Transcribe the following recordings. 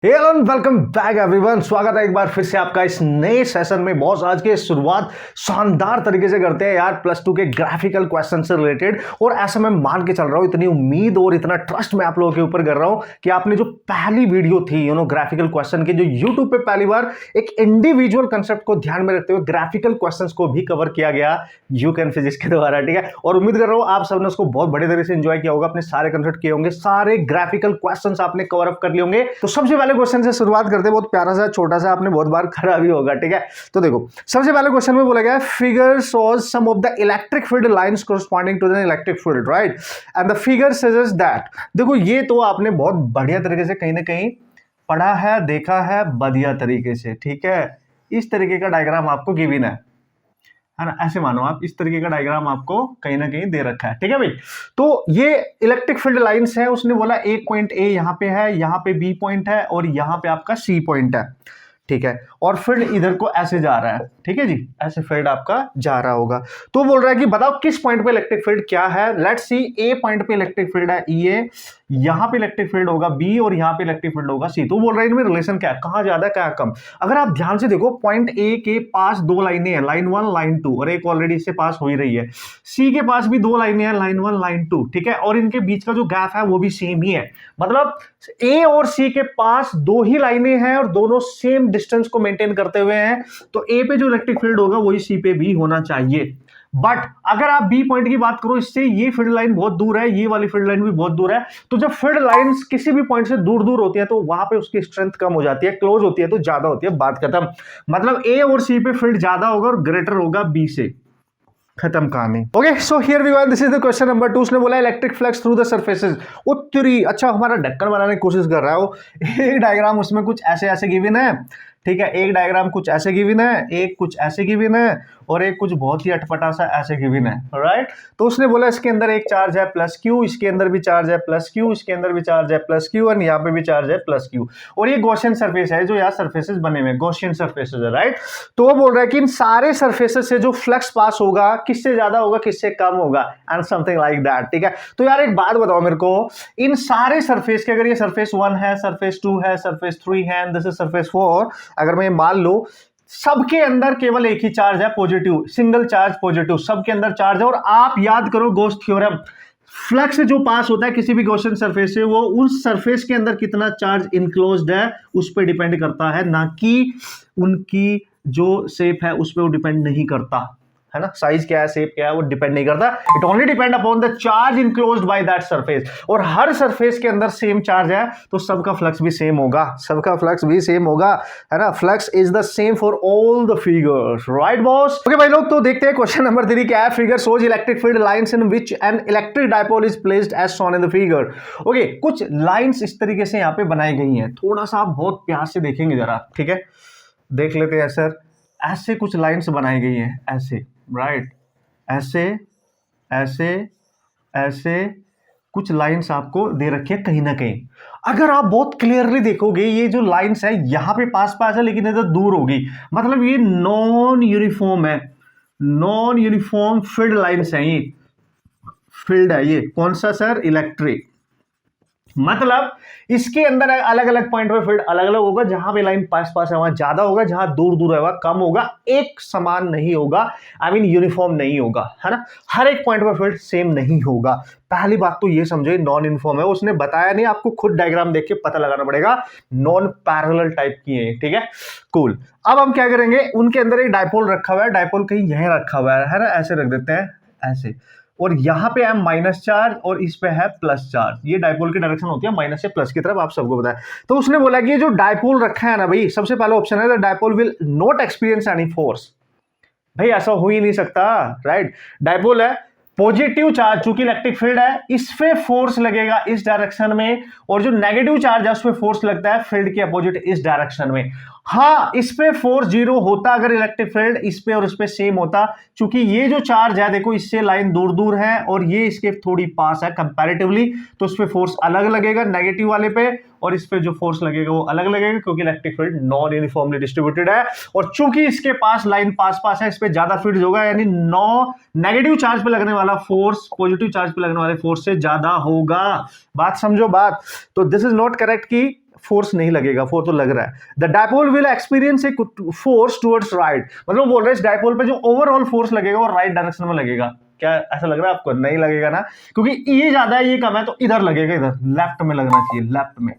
Hello and welcome back everyone. स्वागत है एक बार फिर से आपका इस नए सेशन में। बॉस आज की शुरुआत शानदार तरीके से करते हैं यार, प्लस टू के ग्राफिकल क्वेश्चन से रिलेटेड। और ऐसा मैं मान के चल रहा हूं, इतनी उम्मीद और इतना ट्रस्ट मैं आप लोगों के ऊपर कर रहा हूं कि आपने जो पहली वीडियो थी ग्राफिकल क्वेश्चन की, जो यूट्यूब पे पहली बार एक इंडिविजुअल कंसेप्ट को ध्यान में रखते हुए ग्राफिकल क्वेश्चन को भी कवर किया गया यू कैन फिजिक्स के द्वारा, ठीक है। और उम्मीद कर रहा हूं आप सबने उसको बहुत बड़े तरीके से एंजॉय किया होगा, अपने सारे कंसेप्ट किए होंगे, सारे ग्राफिकल क्वेश्चन आपने कवर अप कर लिए होंगे। तो सबसे पहले क्वेश्चन से शुरुआत करते हैं, बहुत प्यारा सा छोटा सा, आपने बहुत बार करा भी होगा, ठीक है। तो देखो सबसे पहले क्वेश्चन में बोला गया figure shows some of the electric field lines corresponding to the electric field, right, and the figure suggest that. देखो ये तो आपने बहुत बढ़िया तरीके से कहीं ना कहीं पढ़ा है, देखा है बढ़िया तरीके से, ठीक है। इस तरीके का डायग्राम आपको गिवन है ना, ऐसे मानो आप, इस तरीके का डायग्राम आपको कहीं ना कहीं दे रखा है, ठीक है भाई। तो ये इलेक्ट्रिक फील्ड लाइंस है, उसने बोला एक पॉइंट ए यहां पे है, यहां पे बी पॉइंट है और यहां पे आपका सी पॉइंट है, ठीक है। और फील्ड इधर को ऐसे जा रहा है, ठीक है जी, ऐसे फील्ड आपका जा रहा होगा। तो बोल रहा है कि बताओ किस पॉइंट पे इलेक्ट्रिक फील्ड क्या है। लेट्स सी, ए पॉइंट पे इलेक्ट्रिक फील्ड है ई, यहां पे इलेक्ट्रिक फील्ड होगा बी और यहां पे इलेक्ट्रिक फील्ड होगा सी। तो बोल रहा है इनमें रिलेशन क्या है, कहां ज्यादा क्या कम। अगर आप ध्यान से देखो, पॉइंट ए के पास दो लाइनें हैं, लाइन 1 लाइन 2, और एक ऑलरेडी इससे पास हो ही रही है। सी के पास भी दो लाइनें हैं, लाइन 1 लाइन 2, ठीक है, और इनके बीच का जो गैप है वो भी सेम ही है। मतलब ए और सी के पास दो ही लाइनें हैं और दोनों सेम डिस्टेंस को मेंटेन करते हुए हैं। तो ए पे जो इलेक्ट्रिक फील्ड होगा वही सी पे भी होना चाहिए। बट अगर आप बी पॉइंट की बात करो, इससे ये फील्ड लाइन बहुत दूर है, ये वाली फील्ड लाइन भी बहुत दूर है। तो जब फील्ड लाइंस किसी भी पॉइंट से दूर दूर होती है तो वहां पे उसकी स्ट्रेंथ कम हो जाती है, क्लोज होती है तो ज्यादा होती है, बात खत्म। मतलब ए और सी पे फील्ड ज्यादा होगा और ग्रेटर होगा बी से, खत्म कहानी। Okay, so here we go, this is the question number 2। उसने बोला electric flux through the surfaces. उत्तरी, अच्छा हमारा ढक्कन बनाने की कोशिश कर रहा है वो। एक डायग्राम उसमें कुछ ऐसे ऐसे गिवन है, ठीक है, एक डायग्राम कुछ ऐसे गिवन है, एक कुछ ऐसे गिवन है और एक कुछ बहुत ही अटपटा सा ऐसे गिवन है, राइट। तो उसने बोला इसके अंदर एक चार्ज है प्लस क्यू, इसके अंदर भी चार्ज है प्लस क्यू, इसके अंदर भी चार्ज है प्लस क्यू और यहाँ पे भी चार्ज है प्लस क्यू। और ये गॉसियन सरफेस है, जो यहाँ सरफेसेस बने हुए हैं गॉसियन सरफेसेस है, राइट। तो वो बोल रहा है कि इन सारे सरफेसेस से जो फ्लक्स पास होगा किससे ज्यादा होगा किससे कम होगा, एंड समथिंग लाइक दैट, ठीक है। तो यार एक बात बताओ मेरे को, इन सारे सरफेस के, अगर ये सरफेस 1 है, सरफेस 2 है, सरफेस 3 है एंड दिस इज सरफेस 4, अगर मैं मान लो सबके अंदर केवल एक ही चार्ज है पॉजिटिव, सिंगल चार्ज पॉजिटिव, सबके अंदर चार्ज है। और आप याद करो गॉस थ्योरम, फ्लक्स जो पास होता है किसी भी गॉसियन सरफेस से, वो उस सरफेस के अंदर कितना चार्ज इनक्लोज्ड है उस पर डिपेंड करता है, ना कि उनकी जो शेप है उस पर वो डिपेंड नहीं करता है ना। साइज क्या है, शेप क्या है, वो डिपेंड नहीं करता। It only depend upon the charge enclosed by that surface. और हर सरफेस के अंदर सेम चार्ज है तो सबका फ्लक्स भी सेम होगा, सबका फ्लक्स भी सेम होगा, है ना। Flux is the same for all the figures, right boss. Okay भाई लोग, तो देखते हैं क्वेश्चन नंबर 3 क्या है। Figure shows electric field lines in which an electric dipole is placed as shown in the figure. Okay, कुछ lines इस तरीके से यहां पे बनाई गई हैं, थोड़ा सा आप बहुत प्यार से देखेंगे जरा, ठीक है, देख लेते हैं सर। ऐसे कुछ लाइंस बनाई गई हैं, ऐसे, राइट, ऐसे ऐसे ऐसे कुछ लाइंस आपको दे रखी है कहीं ना कहीं। अगर आप बहुत क्लियरली देखोगे, ये जो लाइंस है यहां पे पास पास है लेकिन इधर दूर होगी, मतलब ये नॉन यूनिफॉर्म है, नॉन यूनिफॉर्म फील्ड लाइंस है। ये फील्ड है, ये कौन सा सर, इलेक्ट्रिक। मतलब इसके अंदर अलग अलग पॉइंट पे फील्ड अलग अलग होगा, जहां पे लाइन पास पास है वहां ज्यादा होगा, जहां दूर दूर है वहां कम होगा, एक समान नहीं होगा, आई मीन यूनिफॉर्म नहीं होगा, है ना। हर एक पॉइंट पर फील्ड सेम नहीं होगा। पहली बात तो ये समझो नॉन यूनिफॉर्म है, उसने बताया नहीं, आपको खुद डायग्राम देख के पता लगाना पड़ेगा। नॉन पैरेलल टाइप की है, ठीक है, कूल। अब हम क्या करेंगे, उनके अंदर एक डायपोल रखा हुआ है, डायपोल कहीं यहीं रखा हुआ है ना, ऐसे रख देते हैं ऐसे, और यहां पे है माइनस चार्ज और इस पे है प्लस चार्ज। ये डायपोल की डायरेक्शन होती है माइनस से प्लस की तरफ, आप सबको पता है। तो उसने बोला कि ये जो डायपोल रखा है ना भाई, सबसे पहला ऑप्शन है the dipole will not experience any force. भाई ऐसा हो ही नहीं सकता, राइट। डायपोल है, पॉजिटिव चार्ज, चूंकि इलेक्ट्रिक फील्ड है, इस पे फोर्स लगेगा इस डायरेक्शन में, और जो नेगेटिव चार्ज है उस पे फोर्स लगता है फील्ड के अपोजिट इस डायरेक्शन में। हाँ, इस पे फोर्स 0 होता अगर इलेक्ट्रिक फील्ड इस पे और इस पे सेम होता, क्योंकि ये जो चार्ज है देखो, इससे लाइन दूर दूर है और ये इसके थोड़ी पास है कंपैरेटिवली, तो इस पे फोर्स अलग लगेगा नेगेटिव वाले पे, और इस पे जो फोर्स लगेगा वो अलग लगेगा, क्योंकि electric field non uniformly distributed है। और चूंकि इसके पास लाइन पास पास है, इस पे ज्यादा फील्ड होगा, यानी नेगेटिव चार्ज पे लगने वाला फोर्स पॉजिटिव चार्ज पे लगने वाले फोर्स से ज्यादा होगा। बात समझो बात। तो दिस इज नॉट करेक्ट कि फोर्स नहीं लगेगा, फोर्स तो लग रहा है। The dipole will experience a force towards right, मतलब बोल रहे हैं इस डायपोल पे जो ओवरऑल फोर्स लगेगा वो राइट डायरेक्शन में लगेगा। क्या ऐसा लग रहा है आपको? नहीं लगेगा ना, क्योंकि ये ज्यादा है ये कम है, तो इधर लगेगा, इधर लेफ्ट में लगना चाहिए, लेफ्ट में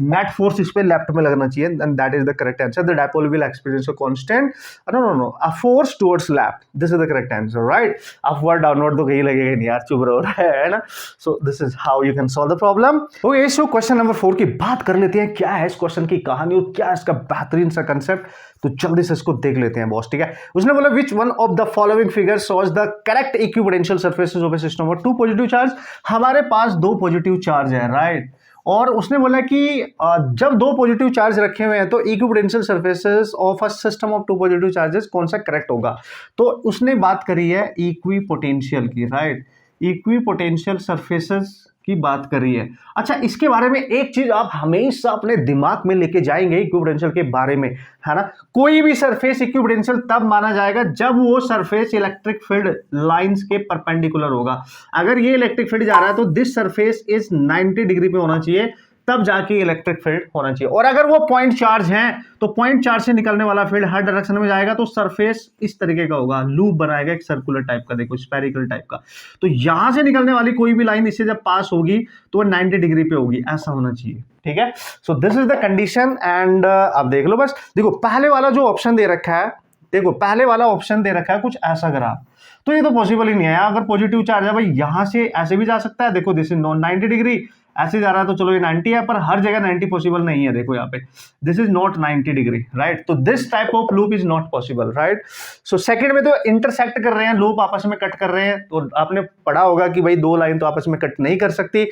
नेट फोर्स इस पे लेफ्ट में लगना चाहिए, and that is the correct answer. The dipole will experience a constant no a force towards left, this is the correct answer, right. Upward downward तो कहीं लगेगा नहीं यार, चुप रहो, है ना। So this is how you can solve the problem. Okay, so question number 4 की बात कर लेते हैं। क्या है इस क्वेश्चन की कहानी और क्या है इसका बेहतरीन सा कंसेप्ट, तो जल्दी से इसको देख लेते हैं बॉस, ठीक है। उसने बोला which one of the following figure shows the correct equipotential surfaces of A system और 2 पॉजिटिव चार्ज। हमारे पास 2 पॉजिटिव चार्ज है, राइट। और उसने बोला कि जब 2 पॉजिटिव चार्ज रखे हुए हैं तो equipotential surfaces of a system of 2 positive charges कौन सा करेक्ट होगा। तो उसने बात करी है इक्विपोटेंशियल की, राइट। इक्विपोटेंशियल सरफेसेस की बात करी है। अच्छा, इसके बारे में एक चीज आप हमेशा अपने दिमाग में लेके जाएंगे इक्विपोटेंशियल के बारे में, है ना। कोई भी सरफेस इक्विपोटेंशियल तब माना जाएगा जब वो सरफेस इलेक्ट्रिक फील्ड लाइंस के परपेंडिकुलर होगा। अगर ये इलेक्ट्रिक फील्ड जा रहा है तो दिस सरफेस इज 90 डिग्री पे होना चाहिए, तब जाके इलेक्ट्रिक फील्ड होना चाहिए। और अगर वो पॉइंट चार्ज है तो पॉइंट चार्ज से निकलने वाला फील्ड हर डायरेक्शन में जाएगा, तो सरफेस इस तरीके का होगा, लूप बनाएगा एक सर्कुलर टाइप का, देखो स्फेरिकल टाइप का। तो यहां से निकलने वाली कोई भी लाइन इससे जब पास होगी तो वो 90 डिग्री पे होगी, ऐसा होना चाहिए, ठीक है। So this is the condition and अब देख लो बस। देखो पहले वाला जो ऑप्शन दे रखा है, देखो पहले वाला ऑप्शन दे रखा है कुछ ऐसा ग्राफ, तो ये तो पॉसिबल ही नहीं है। अगर पॉजिटिव चार्ज है भाई यहां से ऐसे भी जा सकता है, देखो दिस इज 90 डिग्री, ऐसे जा रहा है तो चलो ये 90 है, पर हर जगह 90 पॉसिबल नहीं है। देखो यहाँ पे this is not 90 degree, right. तो this type of loop is not possible, right. So second में तो इंटरसेक्ट कर रहे हैं, लूप आपस में कट कर रहे हैं, तो आपने पढ़ा होगा कि भाई 2 लाइन तो आपस में कट नहीं कर सकती।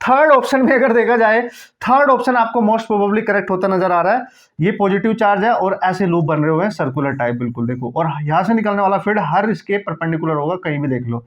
थर्ड ऑप्शन में अगर देखा जाए, थर्ड ऑप्शन आपको मोस्ट प्रोबेबली करेक्ट होता नजर आ रहा है। ये पॉजिटिव चार्ज है और ऐसे लूप बन रहे हुए हैं सर्कुलर टाइप, बिल्कुल देखो, और यहां से निकलने वाला फील्ड हर इसके परपेंडिकुलर होगा, कहीं भी देख लो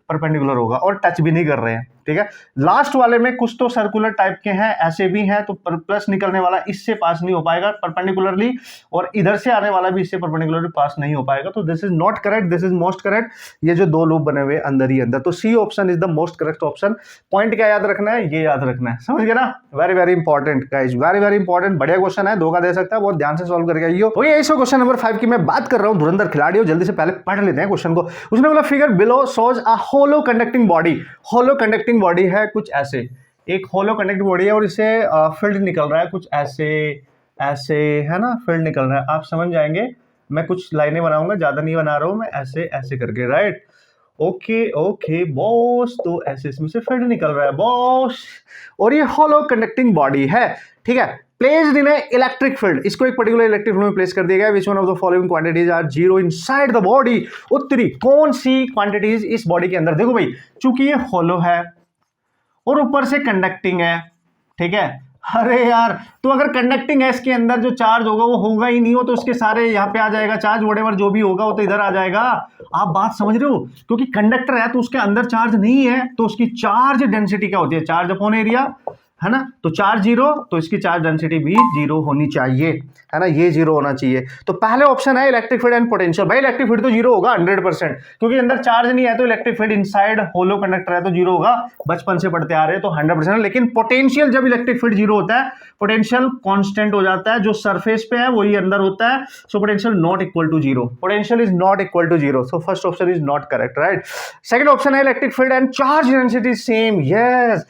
परपेंडिकुलर होगा, और टच भी नहीं कर रहे हैं, ठीक है। लास्ट वाले में कुछ तो सर्कुलर टाइप के हैं, ऐसे भी हैं, तो प्लस निकलने वाला इससे पास नहीं हो पाएगा परपेंडिकुलरली, और इधर से आने वाला भी इससे परपेंडिकुलरली पास नहीं हो पाएगा। तो this is not correct, this is most correct. ये जो 2 लूप बने हुए अंदर ही अंदर, तो C option is the most correct option. Point क्या याद रखना है, ये याद रखना है, समझ गए ना। Very very important guys, very very important. बढ़िया क्वेश्चन है, धोखा दे सकता है, बहुत ध्यान से सॉल्व करके आइयो। ओके, इस क्वेश्चन नंबर 5 की मैं बात कर रहा हूं, धुरंधर खिलाड़ी हो, जल्दी से पहले पढ़ लेते हैं क्वेश्चन को। उसने बोला figure below shows a hollow conducting body. Hollow conducting body है कुछ ऐसे, एक होलो कंडक्टिंग बॉडी है और इसे फील्ड निकल रहा है कुछ ऐसे, ऐसे है ना, फील्ड निकल रहा है, आप समझ जाएंगे। मैं कुछ लाइनें बनाऊंगा, ज्यादा नहीं बना रहा हूं मैं, ऐसे ऐसे करके, राइट। ओके ओके बॉस, तो ऐसे इसमें से फील्ड निकल रहा है बॉस, और ये होलो कंडक्टिंग बॉडी है, ठीक है। प्लेस्ड इन इलेक्ट्रिक फील्ड, इसको एक पर्टिकुलर इलेक्ट्रिक फील्ड में प्लेस कर दिया गया। Which one of the following quantities are zero inside the body. उत्तरी कौन सी क्वांटिटीज इस बॉडी के अंदर। देखो भाई, चूंकि ये होलो है और ऊपर से कंडक्टिंग है, ठीक है। अरे यार, तो अगर कंडक्टिंग है इसके अंदर जो चार्ज होगा वो होगा ही नहीं, हो तो उसके सारे यहाँ पे आ जाएगा चार्ज, व्हाटएवर जो भी होगा वो तो इधर आ जाएगा। आप बात समझ रहे हो, क्योंकि कंडक्टर है तो उसके अंदर चार्ज नहीं है, तो उसकी चार्ज डेंसिटी क्या होती है, चार्ज अपॉन एरिया, है ना। तो चार्ज जीरो, तो इसकी चार्ज डेंसिटी भी जीरो होनी चाहिए, है ना, ये जीरो होना चाहिए। तो पहले ऑप्शन है इलेक्ट्रिक फील्ड एंड पोटेंशियल। भाई इलेक्ट्रिक फील्ड तो जीरो होगा 100%, क्योंकि अंदर चार्ज नहीं है, तो इलेक्ट्रिक फील्ड इनसाइड होलो कंडक्टर है तो जीरो होगा, बचपन से पढ़ते आ रहे हैं तो 100%। लेकिन पोटेंशियल, जब इलेक्ट्रिक फील्ड जीरो होता है पोटेंशियल कांस्टेंट हो जाता है, जो सरफेस पे है वही अंदर होता है। So potential not equal to zero, potential is not equal to zero. So first option is not correct, right. Second option है electric field and charge density same, yes.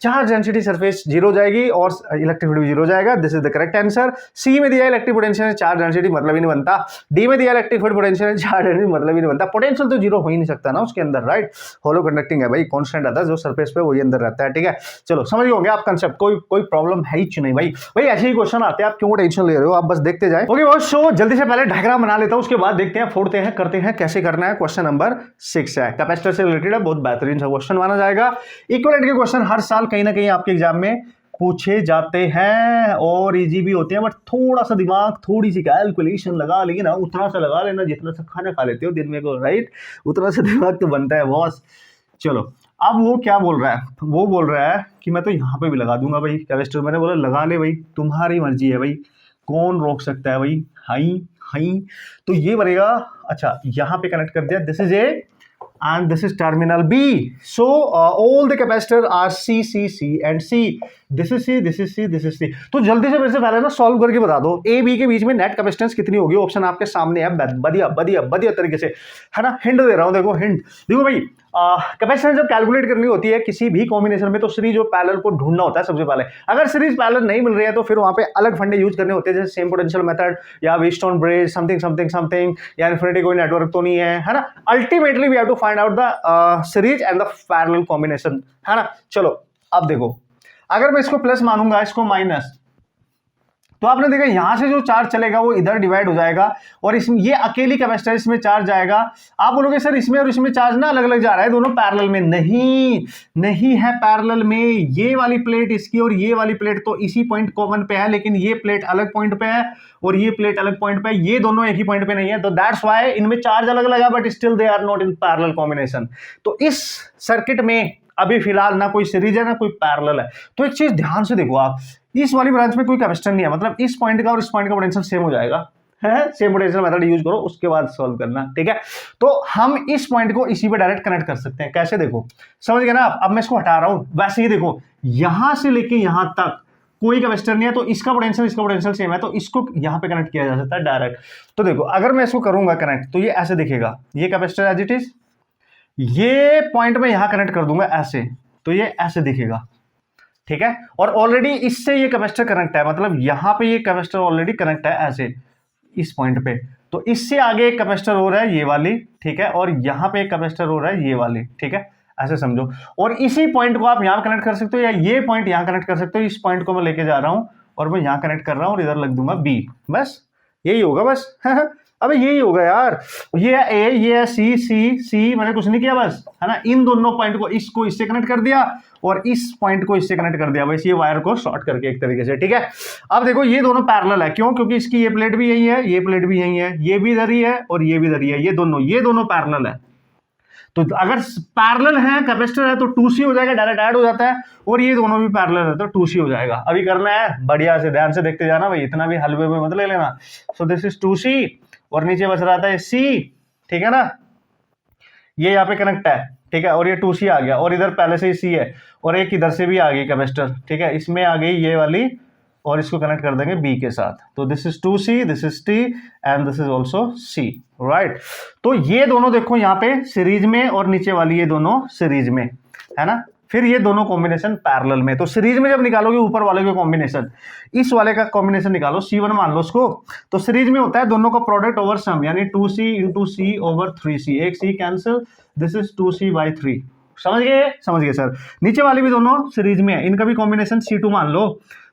Charge density surface zero जाएगी और electric field भी zero जाएगा, this is the correct answer. C में दिया electric potential charge density, मतलब ही नहीं बनता। डी में दिया electric field potential charge density, मतलब ही नहीं बनता। पोटेंशियल तो जीरो हो ही नहीं सकता ना उसके अंदर, राइट। होलो कंडक्टिंग है भाई, कांस्टेंट आता है, जो सरफेस पे वही अंदर रहता है, ठीक है। चलो समझ होंगे आप कंसेप्ट, कोई प्रॉब्लम है ही नहीं भाई। भाई ऐसे ही क्वेश्चन आते हैं, आप क्यों टेंशन ले रहे हो, आप बस देखते जाए। ओके बॉस, सो जल्दी से पहले डायग्राम बना लेता हूं, उसके बाद देखते हैं, फोड़ते हैं, करते हैं कैसे करना है। क्वेश्चन नंबर 6 है, कैपेसिटर से रिलेटेड है, बहुत बेहतरीन सा क्वेश्चन माना जाएगा। इक्विवेलेंट के क्वेश्चन हर साल कहीं ना कहीं आपके एग्जाम में पूछे जाते हैं और इजी भी होते हैं, बट थोड़ा सा दिमाग, थोड़ी सी कैलकुलेशन लगा लेना, उतना सा लगा लेना जितना सा खाना खा लेते हो दिन में को, राइट, उतना सा दिमाग तो बनता है बॉस। चलो अब वो क्या बोल रहा है, वो बोल रहा है कि मैं तो यहाँ पे भी लगा दूंगा भाई कैपेसिटर। मैंने बोला लगा ले भाई, तुम्हारी मर्जी है भाई, कौन रोक सकता है भाई। हाई हाई, तो ये बनेगा, अच्छा यहाँ पे कनेक्ट कर दिया, this is a and this is terminal B. So all the capacitor are C, C, C and C. This is C, this is C, this is C. तो जल्दी से मेरे से पहले ना सॉल्व करके बता दो ए बी के बीच में नेट कैपेसिटेंस कितनी होगी। ऑप्शन आपके सामने है, बढ़िया बढ़िया बढ़िया तरीके से, है ना। हिंट दे रहा हूं, देखो हिंट, देखो भाई कैपेसिटेंस जब कैलकुलेट करनी होती है किसी भी कॉम्बिनेशन में तो सीरीज और पैरेलल को ढूंढना होता है सबसे पहले। अगर सीरीज पैरेलल नहीं मिल रही है तो फिर वहां पे अलग फंडे यूज करने होते हैं, जैसे सेम पोटेंशियल मेथड या Wheatstone bridge something something something, या इन्फिनिटी कोई नेटवर्क तो नहीं है ना। Ultimately we have to find out the series and the parallel combination, है ना। चलो अब देखो, अगर मैं इसको प्लस मानूंगा इसको माइनस, तो आपने देखा यहां से जो चार्ज चलेगा वो इधर डिवाइड हो जाएगा और इसमें ये अकेली कैपेसिटर इसमें चार्ज जाएगा। आप बोलोगे सर इसमें और इसमें चार्ज ना अलग अलग जा रहा है, दोनों पैरेलल में, नहीं है पैरेलल में। ये वाली प्लेट इसकी और ये वाली प्लेट तो इसी पॉइंट कॉमन पे है, लेकिन ये प्लेट अलग पॉइंट पे है और ये प्लेट अलग पॉइंट पे है, ये दोनों एक ही पॉइंट पे नहीं है। तो दैट्स व्हाई इनमें चार्ज अलग अलग है but still they are not in parallel combination. तो इस सर्किट में अभी फिलहाल ना कोई सीरीज है ना कोई पैरेलल है। तो एक चीज ध्यान से देखो आप, इस वाली ब्रांच में कोई कैपेसिटर नहीं है, मतलब इस पॉइंट का और इस पॉइंट का पोटेंशियल सेम हो जाएगा, है। सेम पोटेंशियल मेथड यूज करो, उसके बाद सॉल्व करना, ठीक है। तो हम इस पॉइंट को इसी पे डायरेक्ट कनेक्ट कर सकते हैं। कैसे, देखो समझ गए ना आप। अब मैं इसको हटा रहा हूं, वैसे ही देखो यहां से लेके यहां तक कोई कैपेसिटर नहीं है, तो इसका पोटेंशियल सेम है, तो इसको यहां पे कनेक्ट किया जा सकता है डायरेक्ट। तो देखो अगर मैं इसको करूंगा कनेक्ट तो ये ऐसे दिखेगा, ये कैपेसिटर एज इट इज, ये पॉइंट में यहां कनेक्ट कर दूंगा ऐसे, तो ये ऐसे दिखेगा, ठीक है। और ऑलरेडी इससे ये कैपेसिटर कनेक्ट है, मतलब यहां पे ये कैपेसिटर ऑलरेडी कनेक्ट है ऐसे इस पॉइंट पे। तो इससे आगे एक कैपेसिटर हो रहा है ये वाली, ठीक है, और यहां पे एक कैपेसिटर हो रहा है ये वाली, ठीक है, ऐसे समझो। और इसी पॉइंट को आप यहां कनेक्ट कर सकते हो या ये पॉइंट यहां कनेक्ट कर सकते हो। इस पॉइंट को मैं लेके जा रहा हूं और मैं यहां कनेक्ट कर रहा हूं और इधर लग दूंगा बी, बस यही होगा बस। अबे यही होगा यार, ये है ए, ये है सी, सी मैंने कुछ नहीं किया बस, है ना। इन दोनों पॉइंट को इसको इससे कनेक्ट कर दिया और इस पॉइंट को इससे कनेक्ट कर दिया, बस ये वायर को शॉर्ट करके एक तरीके से, ठीक है। अब देखो ये दोनों पैरेलल है, क्यों? क्योंकि इसकी ये प्लेट भी यही है, ये प्लेट भी यही है, ये भी इधर ही है और ये भी इधर ही है, ये दोनों पैरेलल है। तो अगर पैरेलल है, कैपेसिटर है, तो 2C हो जाएगा, डायरेक्ट ऐड हो जाता है, और ये दोनों भी पैरेलल है तो 2C हो जाएगा। अभी करना है बढ़िया से, ध्यान से देखते जाना भाई, इतना भी हलवे में मत ले लेना। सो दिस इज 2C और नीचे बच रहा था ये C, ठीक है ना, ये यहाँ पे कनेक्ट है, ठीक है, और ये 2C आ गया और इधर पहले से ही C है और एक इधर से भी आ गई कैपेसिटर, ठीक है, इसमें आ गई ये वाली और इसको कनेक्ट कर देंगे B के साथ। तो this is 2C, this is T and this is also C, right. तो ये दोनों देखो यहाँ पे सीरीज में और नीचे वाली ये दोनों सीरीज में, है ना। फिर ये दोनों कॉम्बिनेशन पैरेलल में। तो सीरीज में जब निकालोगे ऊपर वाले के कॉम्बिनेशन, इस वाले का कॉम्बिनेशन निकालो, C1 मान लो उसको, तो सीरीज में होता है दोनों का प्रोडक्ट ओवर सम, यानी 2C into C over 3C, एक C cancel, this is 2C by 3। समझ गए सर। नीचे वाली भी दोनों सीरीज में है, इनका भी कॉम्बिनेशन C2 मान लो,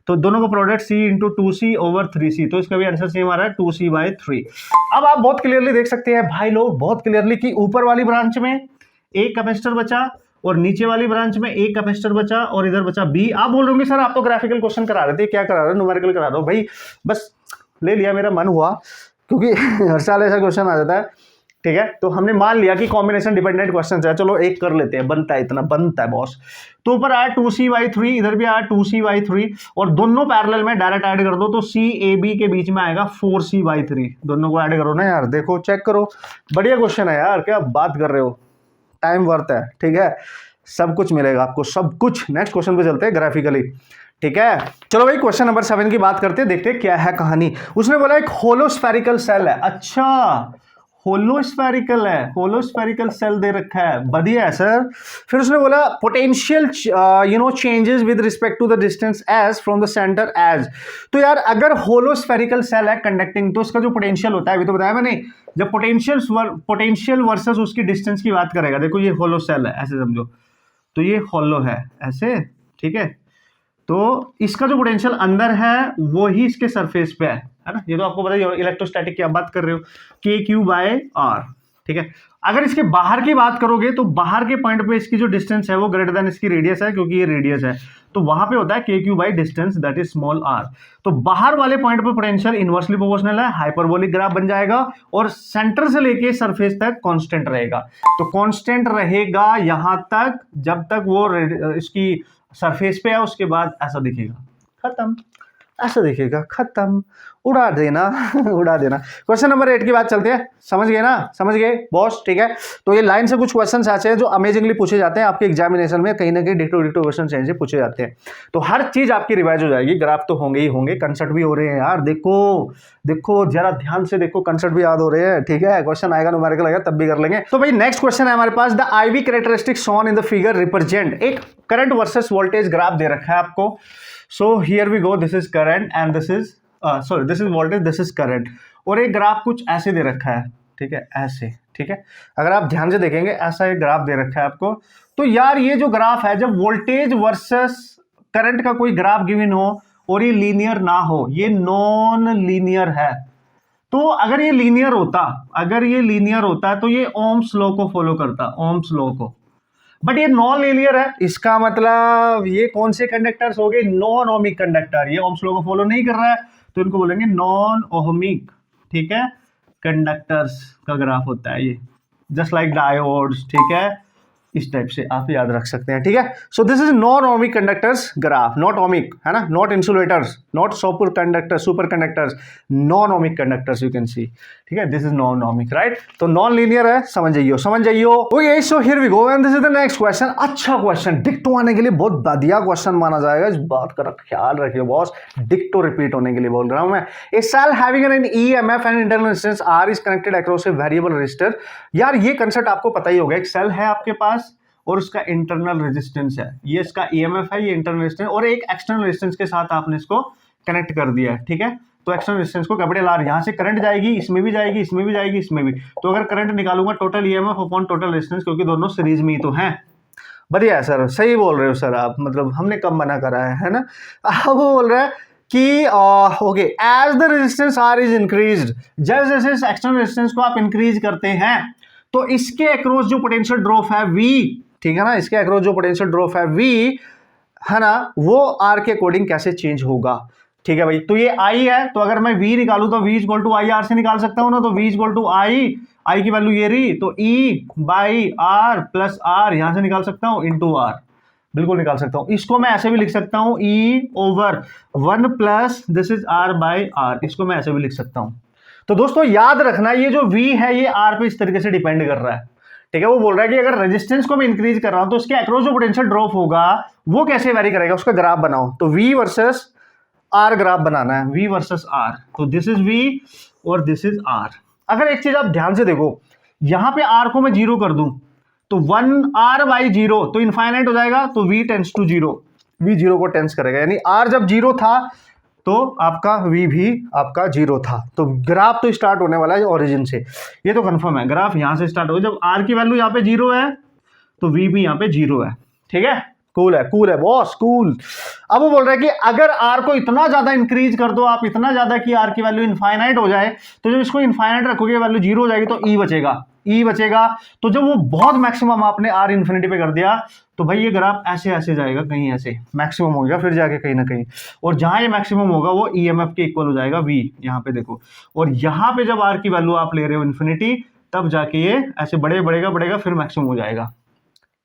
तो दोनों का product C into 2C over 3C, तो इसका भी आंसर सेम आ रहा है 2C बाई 3। अब आप बहुत क्लियरली देख सकते हैं भाई लोग, बहुत क्लियरली कि ऊपर वाली ब्रांच में एक कैपेसिटर बचा और नीचे वाली ब्रांच में एक कैपेसिटर बचा और इधर बचा B। आप बोल रहे होंगे सर आप तो ग्राफिकल क्वेश्चन करा रहे थे, क्या करा रहे हो, न्यूमेरिकल करा रहे हो। भाई बस ले लिया, मेरा मन हुआ, क्योंकि हर साल ऐसा क्वेश्चन आ जाता है, ठीक है। तो हमने मान लिया कि कॉम्बिनेशन डिपेंडेंट क्वेश्चन है, चलो एक कर लेते हैं, बनता है, इतना बनता है बॉस। तो ऊपर आया 2C बाई 3, इधर भी आया 2C बाई 3 और दोनों पैरेलल में डायरेक्ट ऐड कर दो तो CAB के बीच में आएगा 4C बाई 3। दोनों को ऐड करो ना यार, देखो चेक करो, बढ़िया क्वेश्चन है यार, क्या बात कर रहे हो, टाइम वर्थ है, ठीक है, सब कुछ मिलेगा आपको, सब कुछ। नेक्स्ट क्वेश्चन पे चलते हैं ग्राफिकली, ठीक है। चलो भाई क्वेश्चन नंबर 7 की बात करते हैं, देखते हैं क्या है कहानी। उसने बोला एक होलोस्फेरिकल सेल है, अच्छा होलोस्फेरिकल है, होलोस्फेरिकल सेल दे रखा है, बढ़िया है सर। फिर उसने बोला potential changes with respect to the distance as from the centre as. तो यार अगर होलोस्फेरिकल सेल है कंडक्टिंग, तो इसका जो पोटेंशियल होता है, अभी तो बताया मैंने, जब पोटेंशियल वर्सेस उसकी डिस्टेंस की बात करेगा, देखो ये होलो सेल है ऐसे समझो, तो ये होलो है ऐसे, ठीक है, तो इसका जो पोटेंशियल अंदर है वो ही इसके सरफेस पे है ना। ये तो आपको पता है, इलेक्ट्रोस्टैटिक की आप बात कर रहे हो, KQ बाय R, ठीक है। अगर इसके बाहर की बात करोगे तो बाहर के पॉइंट पे इसकी जो डिस्टेंस है वो ग्रेटर देन इसकी रेडियस है, क्योंकि ये रेडियस है, तो वहां पे होता है KQ by distance that is small r। तो बाहर वाले पॉइंट पे पोटेंशियल इनवर्सली प्रोपोर्शनल है, हाइपरबोलिक ग्राफ बन जाएगा और सेंटर से लेके सरफेस तक कांस्टेंट रहेगा। तो कांस्टेंट रहेगा यहां तक जब तक वो इसकी सरफेस पे है, उसके बाद ऐसा दिखेगा, खत्म। ऐसा देखिएगा, खत्म, उड़ा देना उड़ा देना। क्वेश्चन नंबर 8 की बात चलते हैं, समझ गए ना, समझ गए बॉस, ठीक है। तो ये लाइन से कुछ क्वेश्चंस ऐसे हैं जो अमेजिंगली पूछे जाते हैं आपके एग्जामिनेशन में, कहीं ना कहीं डिक्टो डिक्टो क्वेश्चन से पूछे जाते हैं। तो हर चीज आपकी रिवाइज हो जाएगी, ग्राफ तो होंगे ही होंगे, कंसेप्ट भी हो रहे हैं यार, देखो देखो जरा ध्यान से देखो, कंसेप्ट भी याद हो रहे हैं, ठीक है। क्वेश्चन आएगा न्यूमेरिकल आएगा तब भी कर लेंगे। तो भाई नेक्स्ट क्वेश्चन है हमारे पास, the IV characteristic shown in the figure represent, एक करंट वर्सेस वोल्टेज ग्राफ दे रखा है आपको। So here we go, this is current and this is sorry this is voltage, this is current, और एक ग्राफ कुछ ऐसे दे रखा है, ठीक है, ऐसे, ठीक है। अगर आप ध्यान से देखेंगे ऐसा एक ग्राफ दे रखा है आपको। तो यार ये जो ग्राफ है, जब वोल्टेज वर्सेस करंट का कोई ग्राफ गिवन हो और ये लीनियर ना हो, ये नॉन लीनियर है। तो अगर ये लीनियर होता तो ये ओम्स लॉ को फॉलो करता, ओम्स लॉ को, बट ये नॉन लीनियर है, इसका मतलब ये कौन से कंडक्टर्स हो गए, नॉन ओमिक कंडक्टर, ये ओम्स लॉ को फॉलो नहीं कर रहा है, तो इनको बोलेंगे नॉन ओहमिक, ठीक है, कंडक्टर्स का ग्राफ होता है ये, जस्ट लाइक डायोड्स, ठीक है, इस टाइप से आप याद रख सकते हैं, ठीक है। So this is non ohmic conductors graph, not ohmic है ना, not insulators, not super conductors, non ohmic conductors you can see, ठीक है, this is non ohmic, right. तो नॉन लीनियर है, समझ जाइयो। Okay, so here we go and this is the next question. अच्छा question, डिक्टो आने के लिए बहुत बढ़िया क्वेश्चन माना जाएगा, इस बात का ख्याल रखिए बॉस, डिक्टो रिपीट होने के लिए बोल रहा हूं मैं। A cell having an EMF and internal resistance R is connected across a variable resistor. यार ये कंसेप्ट आपको पता ही होगा, एक सेल है आपके पास और उसका इंटरनल रेजिस्टेंस है, ये इसका EMF है, ये इंटरनल रेजिस्टेंस, और एक एक्सटर्नल रेजिस्टेंस के साथ आपने इसको कनेक्ट कर दिया है, ठीक है। तो एक्सटर्नल रेजिस्टेंस को कैपिटल R, यहां से करंट जाएगी, इसमें भी जाएगी, इसमें भी जाएगी, इसमें भी। तो अगर करंट निकालूंगा total EMF upon total resistance, क्योंकि दोनों सीरीज में ही तो हैं। बढ़िया है सर, सही बोल रहे हो सर आप, मतलब हमने कब मना करा है ना। अब वो बोल रहा है कि okay, as the resistance R is increased, जैसे जैसे एक्सटर्नल रेजिस्टेंस को आप इंक्रीज करते हैं तो इसके अक्रॉस जो पोटेंशियल ड्रॉप है V, ठीक है ना, इसके अक्रॉस जो पोटेंशियल ड्रॉप है V है ना, वो R के अकॉर्डिंग कैसे चेंज होगा, ठीक है भाई। तो ये I है, तो अगर मैं V निकालूं तो V इक्वल टू IR से निकाल सकता हूं ना, तो V इक्वल टू I की वैल्यू ये रही, तो E by R plus R यहां से निकाल सकता हूं, इंटू R, बिल्कुल निकाल सकता हूं। इसको मैं ऐसे भी लिख सकता हूं, E over 1 plus this is R by R, इसको मैं ऐसे भी लिख सकता हूं। तो दोस्तों याद रखना, ये जो V है ये R पे इस तरीके से डिपेंड कर रहा है, ठीक है। वो बोल रहा है कि अगर रेजिस्टेंस को मैं इंक्रीज कर रहा हूं तो उसके अक्रॉस जो पोटेंशियल ड्रॉप होगा वो कैसे वेरी करेगा, उसका ग्राफ बनाओ। तो V वर्सेस R ग्राफ बनाना है, V वर्सेस R, तो दिस इज V और दिस इज R। अगर एक चीज आप ध्यान से देखो, यहां पे R को मैं 0 कर दूं तो 1R बाई 0 तो इनफाइनाइट हो जाएगा, तो V टेंस टू 0, V 0 को टेंस करेगा, यानी R जब 0 था तो आपका V भी आपका 0 था। तो ग्राफ तो स्टार्ट होने वाला है ओरिजिन से, ये तो कंफर्म है, ग्राफ यहां से स्टार्ट हो, जब R की वैल्यू यहां पे 0 है तो V भी यहां पे 0 है, ठीक है। कूल है बॉस, कूल। अब वो बोल रहा है कि अगर R को इतना ज्यादा इंक्रीज कर दो आप, इतना ज्यादा कि R की वैल्यू इनफाइनाइट हो जाए, तो जब इसको इनफाइनाइट रखोगे वैल्यू 0 हो जाएगी, तो E बचेगा। तो जब वो बहुत मैक्सिमम आपने R इन्फिनिटी पे कर दिया तो भाई ये ग्राफ ऐसे ऐसे जाएगा, कहीं ऐसे मैक्सिमम हो गया, फिर जाके कहीं ना कहीं, और जहां ये मैक्सिमम होगा वो EMF के इक्वल हो जाएगा V, यहाँ पे देखो। और यहाँ पे जब R की वैल्यू आप ले रहे हो इन्फिनिटी, तब जाके ये ऐसे बढ़ेगा फिर मैक्सिमम हो जाएगा,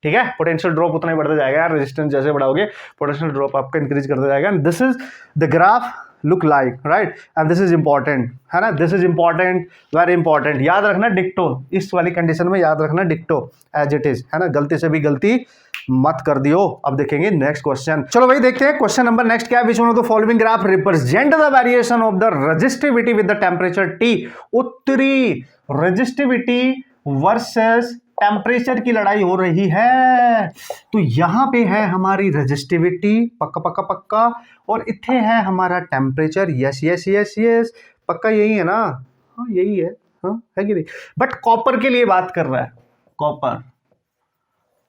ठीक है। पोटेंशियल ड्रॉप उतना ही बढ़ता जाएगा यार, रेजिस्टेंस जैसे बढ़ाओगे पोटेंशियल ड्रॉप आपका इंक्रीज करता जाएगा। And this is the graph look like, right, and this is important, है ना, this is important, very important. याद रखना डिक्टो, इस वाली कंडीशन में याद रखना डिक्टो एज इट इज, है ना, गलती से भी गलती मत कर दियो। अब देखेंगे नेक्स्ट क्वेश्चन, चलो भाई देखते हैं क्वेश्चन नंबर नेक्स्ट क्या है। Which one of the following graph represent the variation of the resistivity with the temperature T। उत्तरी रेजिस्टिविटी वर्सेस टेम्परेचर की लड़ाई हो रही है। तो यहां पे है हमारी रेजिस्टिविटी, पक्का, और इथे है हमारा टेम्परेचर, यस, पक्का यही है ना, हाँ यही है, हाँ है कि नहीं। बट कॉपर के लिए बात कर रहा है, कॉपर,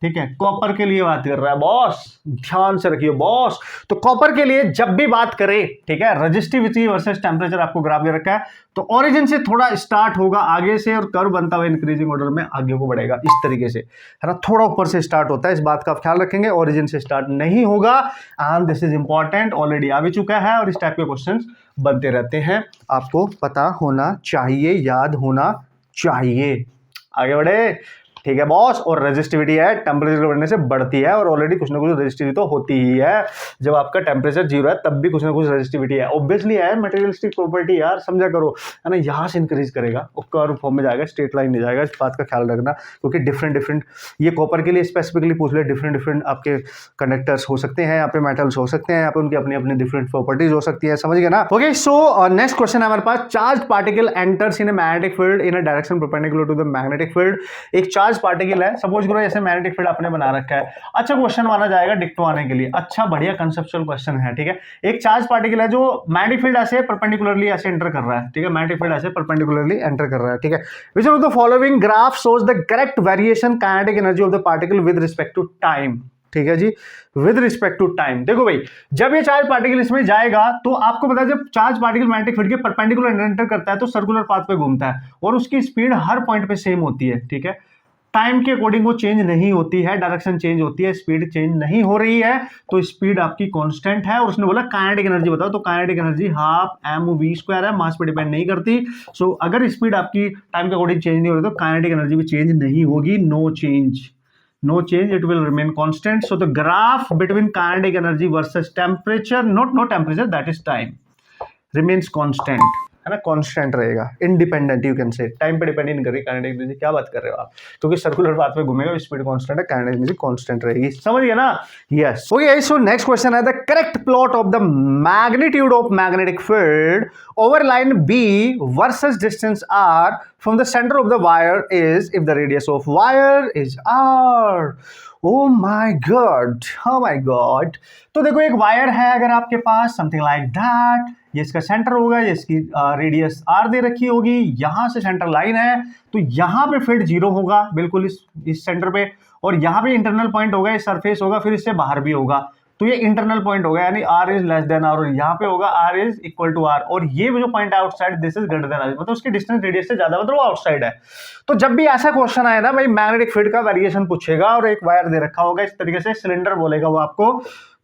ठीक है, कॉपर के लिए बात कर रहा है बॉस, ध्यान से रखिए बॉस। तो कॉपर के लिए जब भी बात करें, ठीक है, रेजिस्टिविटी वर्सेस टेम्परेचर आपको ग्राफ दे रखा है, तो ओरिजिन से थोड़ा स्टार्ट होगा आगे से और कर्व बनता हुआ इंक्रीजिंग ऑर्डर में आगे को बढ़ेगा, इस तरीके से, है ना, थोड़ा ऊपर से स्टार्ट होता है, इस बात का आप ख्याल रखेंगे, ओरिजिन से स्टार्ट नहीं होगा। And this is important, already आ भी चुका है और इस टाइप के क्वेश्चन बनते रहते हैं, आपको पता होना चाहिए, याद होना चाहिए। आगे बढ़े, ठीक है बॉस, और रेजिस्टिविटी है टेम्परेचर बढ़ने से बढ़ती है, और ऑलरेडी कुछ ना कुछ रेजिस्टिविटी तो होती ही है। जब आपका टेम्परेचर 0 है तब भी कुछ ना कुछ रेजिस्टिविटी है, ऑब्वियसली है, मटेरियलिस्टिक प्रॉपर्टी यार, समझा करो, है ना। यहाँ से इंक्रीज करेगा और कर्व फॉर्म में जाएगा, स्ट्रेट लाइन नहीं जाएगा, इस बात का ख्याल रखना, क्योंकि डिफरेंट ये कॉपर के लिए स्पेसिफिकली पूछ ले, डिफरेंट आपके कंडक्टर्स हो सकते हैं, यहाँ पे मेटल्स हो सकते हैं, यहाँ पे उनकी अपनी अपनी डिफरेंट प्रॉपर्टीज हो सकती है, समझ गए ना। ओके, सो नेक्स्ट क्वेश्चन है हमारे पास, charge particle enters in a magnetic field in a direction perpendicular to the magnetic field. एक चार्ज पार्टिकल है, सपोज करो जैसे मैग्नेटिक फील्ड आपने बना रखा है, अच्छा क्वेश्चन माना जाएगा डिक्टो आने के लिए, अच्छा बढ़िया कंसेप्चुअल क्वेश्चन है, ठीक है। एक चार्ज पार्टिकल है जो मैग्नेटिक फील्ड ऐसे परपेंडिकुलरली ऐसे एंटर कर रहा है, ठीक है, मैग्नेटिक फील्ड ऐसे परपेंडिकुलरली एंटर कर रहा है, ठीक है। Which of the following graph shows the correct variation kinetic energy of the particle with respect to time, ठीक है जी, विद रिस्पेक्ट टू टाइम। देखो भाई, जब ये चार्ज पार्टिकल इसमें जाएगा तो आपको पता है जब चार्ज पार्टिकल मैग्नेटिक फील्ड के परपेंडिकुलर एंटर करता है तो सर्कुलर पाथ पे घूमता है और उसकी स्पीड हर पॉइंट पे सेम होती है, ठीक है। टाइम के अकॉर्डिंग वो चेंज नहीं होती है, डायरेक्शन चेंज होती है, स्पीड चेंज नहीं हो रही है, तो स्पीड आपकी कांस्टेंट है। और उसने बोला काइनेटिक एनर्जी बताओ, तो काइनेटिक एनर्जी हाफ mv² है, मास पे डिपेंड नहीं करती। सो अगर स्पीड आपकी टाइम के अकॉर्डिंग चेंज नहीं हो रही तो काइनेटिक एनर्जी भी चेंज नहीं होगी, no change, it will remain constant. So the graph between kinetic energy versus temperature, not temperature, that is time, remains constant, है ना, कांस्टेंट रहेगा, independent you can say, time पे डिपेंड नहीं कर रही काइनेटिक एनर्जी, क्या बात कर रहे हो आप, क्योंकि सर्कुलर पाथ पे घूमेगा, स्पीड कांस्टेंट है, काइनेटिक एनर्जी कांस्टेंट रहेगी, समझ गए ना। Yes, okay, so next question है the correct plot of the magnitude of magnetic field over line B versus distance r from the center of the wire is if the radius of wire is r. Oh my god, तो देखो एक wire है अगर आपके पास, something like that, ये इसका centre होगा, ये इसकी रेडियस r दे रखी होगी, यहां से सेंटर लाइन है, तो यहां पे फील्ड 0 होगा बिल्कुल इस सेंटर पे, और यहां पे इंटरनल पॉइंट होगा, ये सरफेस होगा, फिर इससे बाहर भी होगा, तो ये इंटरनल पॉइंट होगा, यानी r is less than r, और यहाँ पे होगा r is equal to r, और ये जो पॉइंट है outside this is greater than r, मतलब उसकी डिस्टेंस रेडियस से ज्यादा, मतलब वो आउटसाइड है। तो जब भी ऐसा क्वेश्चन आए ना भाई, मैग्नेटिक फील्ड का वेरिएशन पूछेगा और एक वायर दे रखा होगा इस तरीके से, सिलेंडर बोलेगा वो आपको,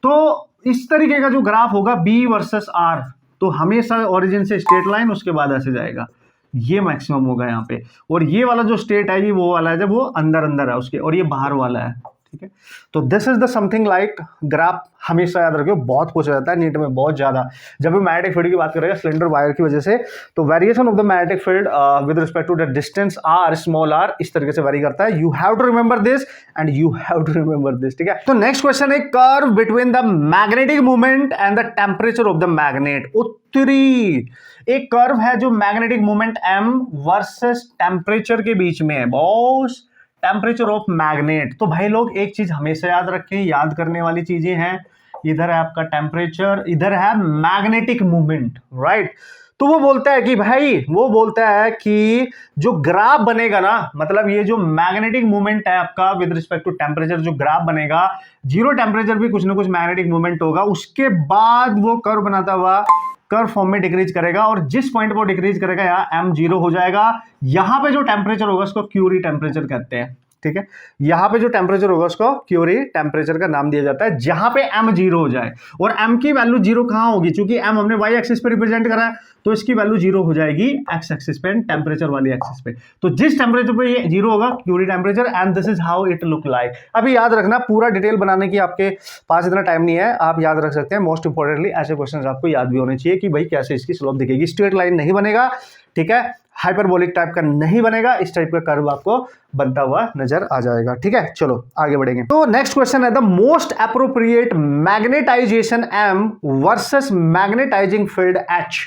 तो इस तरीके का जो ग्राफ होगा b वर्सेस r, तो हमेशा ओरिजिन से स्ट्रेट लाइन, उसके बाद ऐसे जाएगा, ये मैक्सिमम होगा यहाँ पे, और ये वाला जो स्टेट है ये वो वाला है जब वो अंदर है उसके, और ये बाहर वाला है, ठीक है। तो this is the something like graph, हमेशा याद रखियो, बहुत पूछा जाता है नीट में बहुत ज्यादा, जब भी मैग्नेटिक फील्ड की बात करेगा सिलेंडर वायर की वजह से, तो variation of the magnetic field with respect to the distance r, small r, इस तरीके से वेरी करता है। You have to remember this and you have to remember this, ठीक है। तो नेक्स्ट क्वेश्चन है curve between the magnetic movement and the temperature of the magnet. उत्तरी एक कर्व है जो magnetic movement m versus temperature के बीच में है बॉस, टेम्परेचर ऑफ मैग्नेट। तो भाई लोग एक चीज हमेशा याद रखें, याद करने वाली चीजें हैं, इधर है आपका टेम्परेचर, इधर है मैग्नेटिक मूवमेंट, राइट। तो वो बोलता है कि भाई, वो बोलता है कि जो ग्राफ बनेगा ना, मतलब ये जो मैग्नेटिक मूवमेंट है आपका विद रिस्पेक्ट टू टेम्परेचर, जो ग्राफ बनेगा, 0 टेम्परेचर भी कुछ ना कुछ मैग्नेटिक मूवमेंट होगा, उसके बाद वो कर्व बनाता हुआ कर्व फॉर्म में डिक्रीज करेगा, और जिस पॉइंट पर डिक्रीज करेगा यहाँ m 0 हो जाएगा, यहां पे जो टेम्परेचर होगा उसको क्यूरी टेम्परेचर कहते हैं, ठीक है। यहां पे जो टेम्परेचर होगा उसको क्यूरी टेम्परेचर का नाम दिया जाता है, जहां पे m 0 हो जाए। और m की वैल्यू 0 कहां होगी, क्योंकि m हमने y एक्सिस पे रिप्रेजेंट करा है, तो इसकी वैल्यू 0 हो जाएगी x एक्सिस पे, टेम्परेचर वाली एक्सिस पे। तो जिस टेम्परेचर पे ये 0 होगा Curie temperature, and this is how it look like. अभी याद रखना, पूरा डिटेल बनाने की आपके पास इतना टाइम नहीं है, आप याद रख सकते हैं। मोस्ट इंपॉर्टेंटली ऐसे क्वेश्चन आपको याद भी होने चाहिए कि भाई कैसे इसकी स्लोप दिखेगी, स्ट्रेट लाइन नहीं बनेगा, ठीक है, हाइपरबोलिक टाइप का नहीं बनेगा, इस टाइप का कर्व आपको बनता हुआ नजर आ जाएगा, ठीक है। चलो आगे बढ़ेंगे। तो नेक्स्ट क्वेश्चन है the most appropriate magnetisation m versus magnetising field h।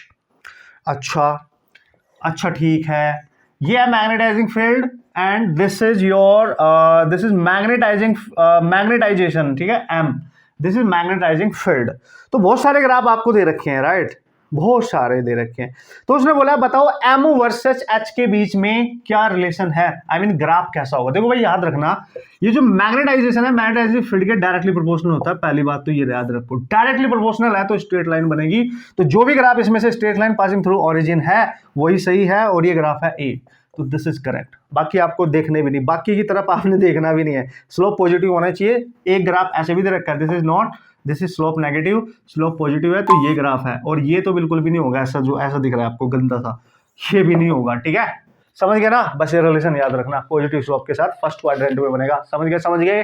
अच्छा ठीक है, ये है magnetising field and this is your this is magnetisation, ठीक है, m, this is magnetising field. तो बहुत सारे ग्राफ आपको दे रखे हैं, राइट, बहुत सारे दे रखे हैं। तो उसने बोला बताओ m वर्सेस h के बीच में क्या रिलेशन है, आई मीन ग्राफ कैसा होगा। देखो भाई याद रखना, ये जो मैग्नेटाइजेशन है, मैग्नेटाइजेशन फील्ड के डायरेक्टली प्रोपोर्शनल होता है, पहली बात तो ये याद रखो, डायरेक्टली प्रोपोर्शनल है तो स्ट्रेट लाइन बनेगी। तो जो भी ग्राफ इसमें से straight line passing through origin है वही सही है, और ये ग्राफ है A, तो दिस इज करेक्ट। बाकी आपको देखने भी नहीं, बाकी की तरफ आपने देखना भी नहीं है, स्लोप पॉजिटिव होना चाहिए। एक ग्राफ ऐसे भी दे रखा है, this is not, this is slope negative, slope positive है, तो ये ग्राफ है, और ये तो बिल्कुल भी नहीं होगा ऐसा, जो ऐसा दिख रहा है आपको गंदा सा, ये भी नहीं होगा, ठीक है। समझ गए ना, बस ये रिलेशन याद रखना पॉजिटिव स्लोप के साथ फर्स्ट क्वाड्रेंट में बनेगा। समझ गए समझ गए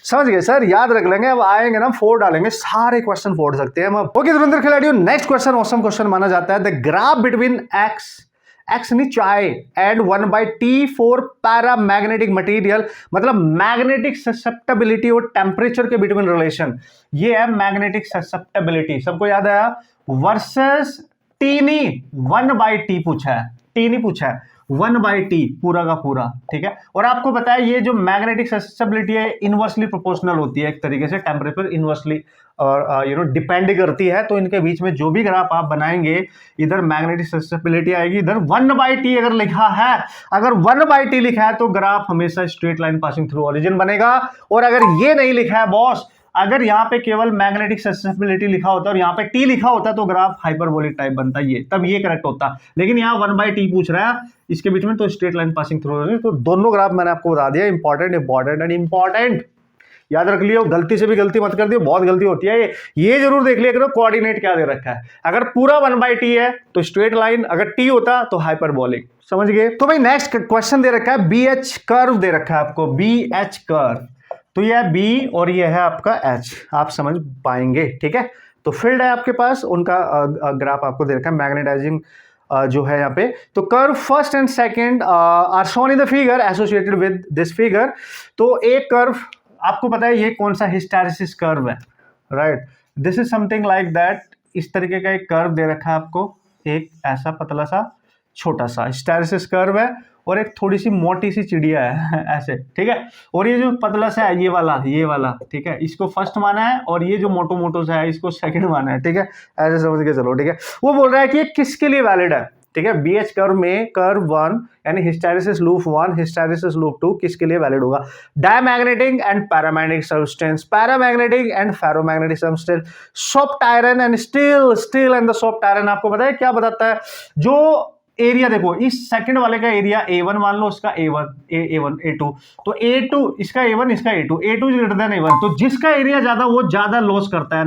समझ गए सर, याद रख लेंगे। अब आएंगे ना 4 डालेंगे, सारे क्वेश्चन फोड़ सकते हैं हम। ओके धुरंधर खिलाड़ियों, नेक्स्ट क्वेश्चन ऑसम क्वेश्चन माना जाता है। द ग्राफ बिटवीन एक्स नहीं चाय and 1/T for paramagnetic material, मतलब मैग्नेटिक ससेप्टेबिलिटी और टेम्परेचर के बिटवीन रिलेशन, ये है मैग्नेटिक ससेप्टेबिलिटी, सबको याद आया, वर्सेस टी नहीं 1/T पूछा है, टी नहीं पूछा है, 1/T पूरा का पूरा, ठीक है। और आपको पता है ये जो मैग्नेटिक ससेप्टेबिलिटी है इनवर्सली प्रोपोर्शनल होती है एक तरीके से टेम्परेचर इनवर्सली और डिपेंड करती है। तो इनके बीच में जो भी ग्राफ आप बनाएंगे, इधर मैग्नेटिक ससेप्टेबिलिटी आएगी, इधर 1/T अगर लिखा है, अगर 1/T लिखा है तो ग्राफ हमेशा straight line passing through origin बनेगा। और अगर ये नहीं लिखा है बॉस, अगर यहाँ पे केवल मैग्नेटिक ससेप्टेबिलिटी लिखा होता है और यहाँ पे टी लिखा होता है तो ग्राफ हाइपरबोलिक टाइप बनता है, ये तब ये करेक्ट होता। लेकिन यहाँ 1/T पूछ रहा है इसके बीच में, तो straight line passing through origin. तो दोनों ग्राफ मैंने आपको बता दिया, इंपॉर्टेंट इंपॉर्टेंट एंड इंपॉर्टेंट, याद रख लियो। गलती से भी गलती मत कर दियो, बहुत गलती होती है ये जरूर देख लिया करो कोऑर्डिनेट क्या दे रखा है। अगर पूरा 1/T है तो स्ट्रेट लाइन, अगर टी होता तो हाइपरबोलिक। समझ गए। तो भाई नेक्स्ट क्वेश्चन दे रखा है, BH कर्व दे रखा है आपको, BH कर्व, तो ये है B और ये है आपका H, आप समझ पाएंगे, ठीक है। तो फील्ड है आपके पास, उनका ग्राफ आपको दे रखा है, मैग्नेटाइजिंग जो है यहाँ पे। तो curve first and second are shown in the figure associated with this figure. तो एक कर्व आपको पता है ये कौन सा हिस्टैरिसीस कर्व है, right, this is something like that. इस तरीके का एक कर्व दे रखा है आपको, एक ऐसा पतला सा छोटा सा हिस्टैरिसीस कर्व है, और एक थोड़ी सी मोटी सी चिड़िया है ऐसे, ठीक है। और ये जो पतला सा है ये वाला, ठीक है, इसको फर्स्ट माना है, और ये जो मोटो मोटो सा है इसको सेकंड माना है, ठीक है। ऐसे समझ के चलो, ठीक है। वो बोल रहा है कि ये किसके लिए वैलिड है, ठीक है। BH कर्व में कर्व 1 यानी हिस्टैरिसीस लूप 1, हिस्टैरिसीस लूप 2 किसके लिए वैलिड होगा? Diamagnetic and paramagnetic substance, paramagnetic and ferromagnetic substance, soft iron and steel and the soft iron. आपको पता है क्या बताता है? जो एरिया देखो, इस सेकंड वाले का एरिया A1 मान लो, उसका A1 A2, तो A2 इसका A1 इसका A2 is greater then A1, तो जिसका एरिया ज्यादा वो ज्यादा लॉस करता है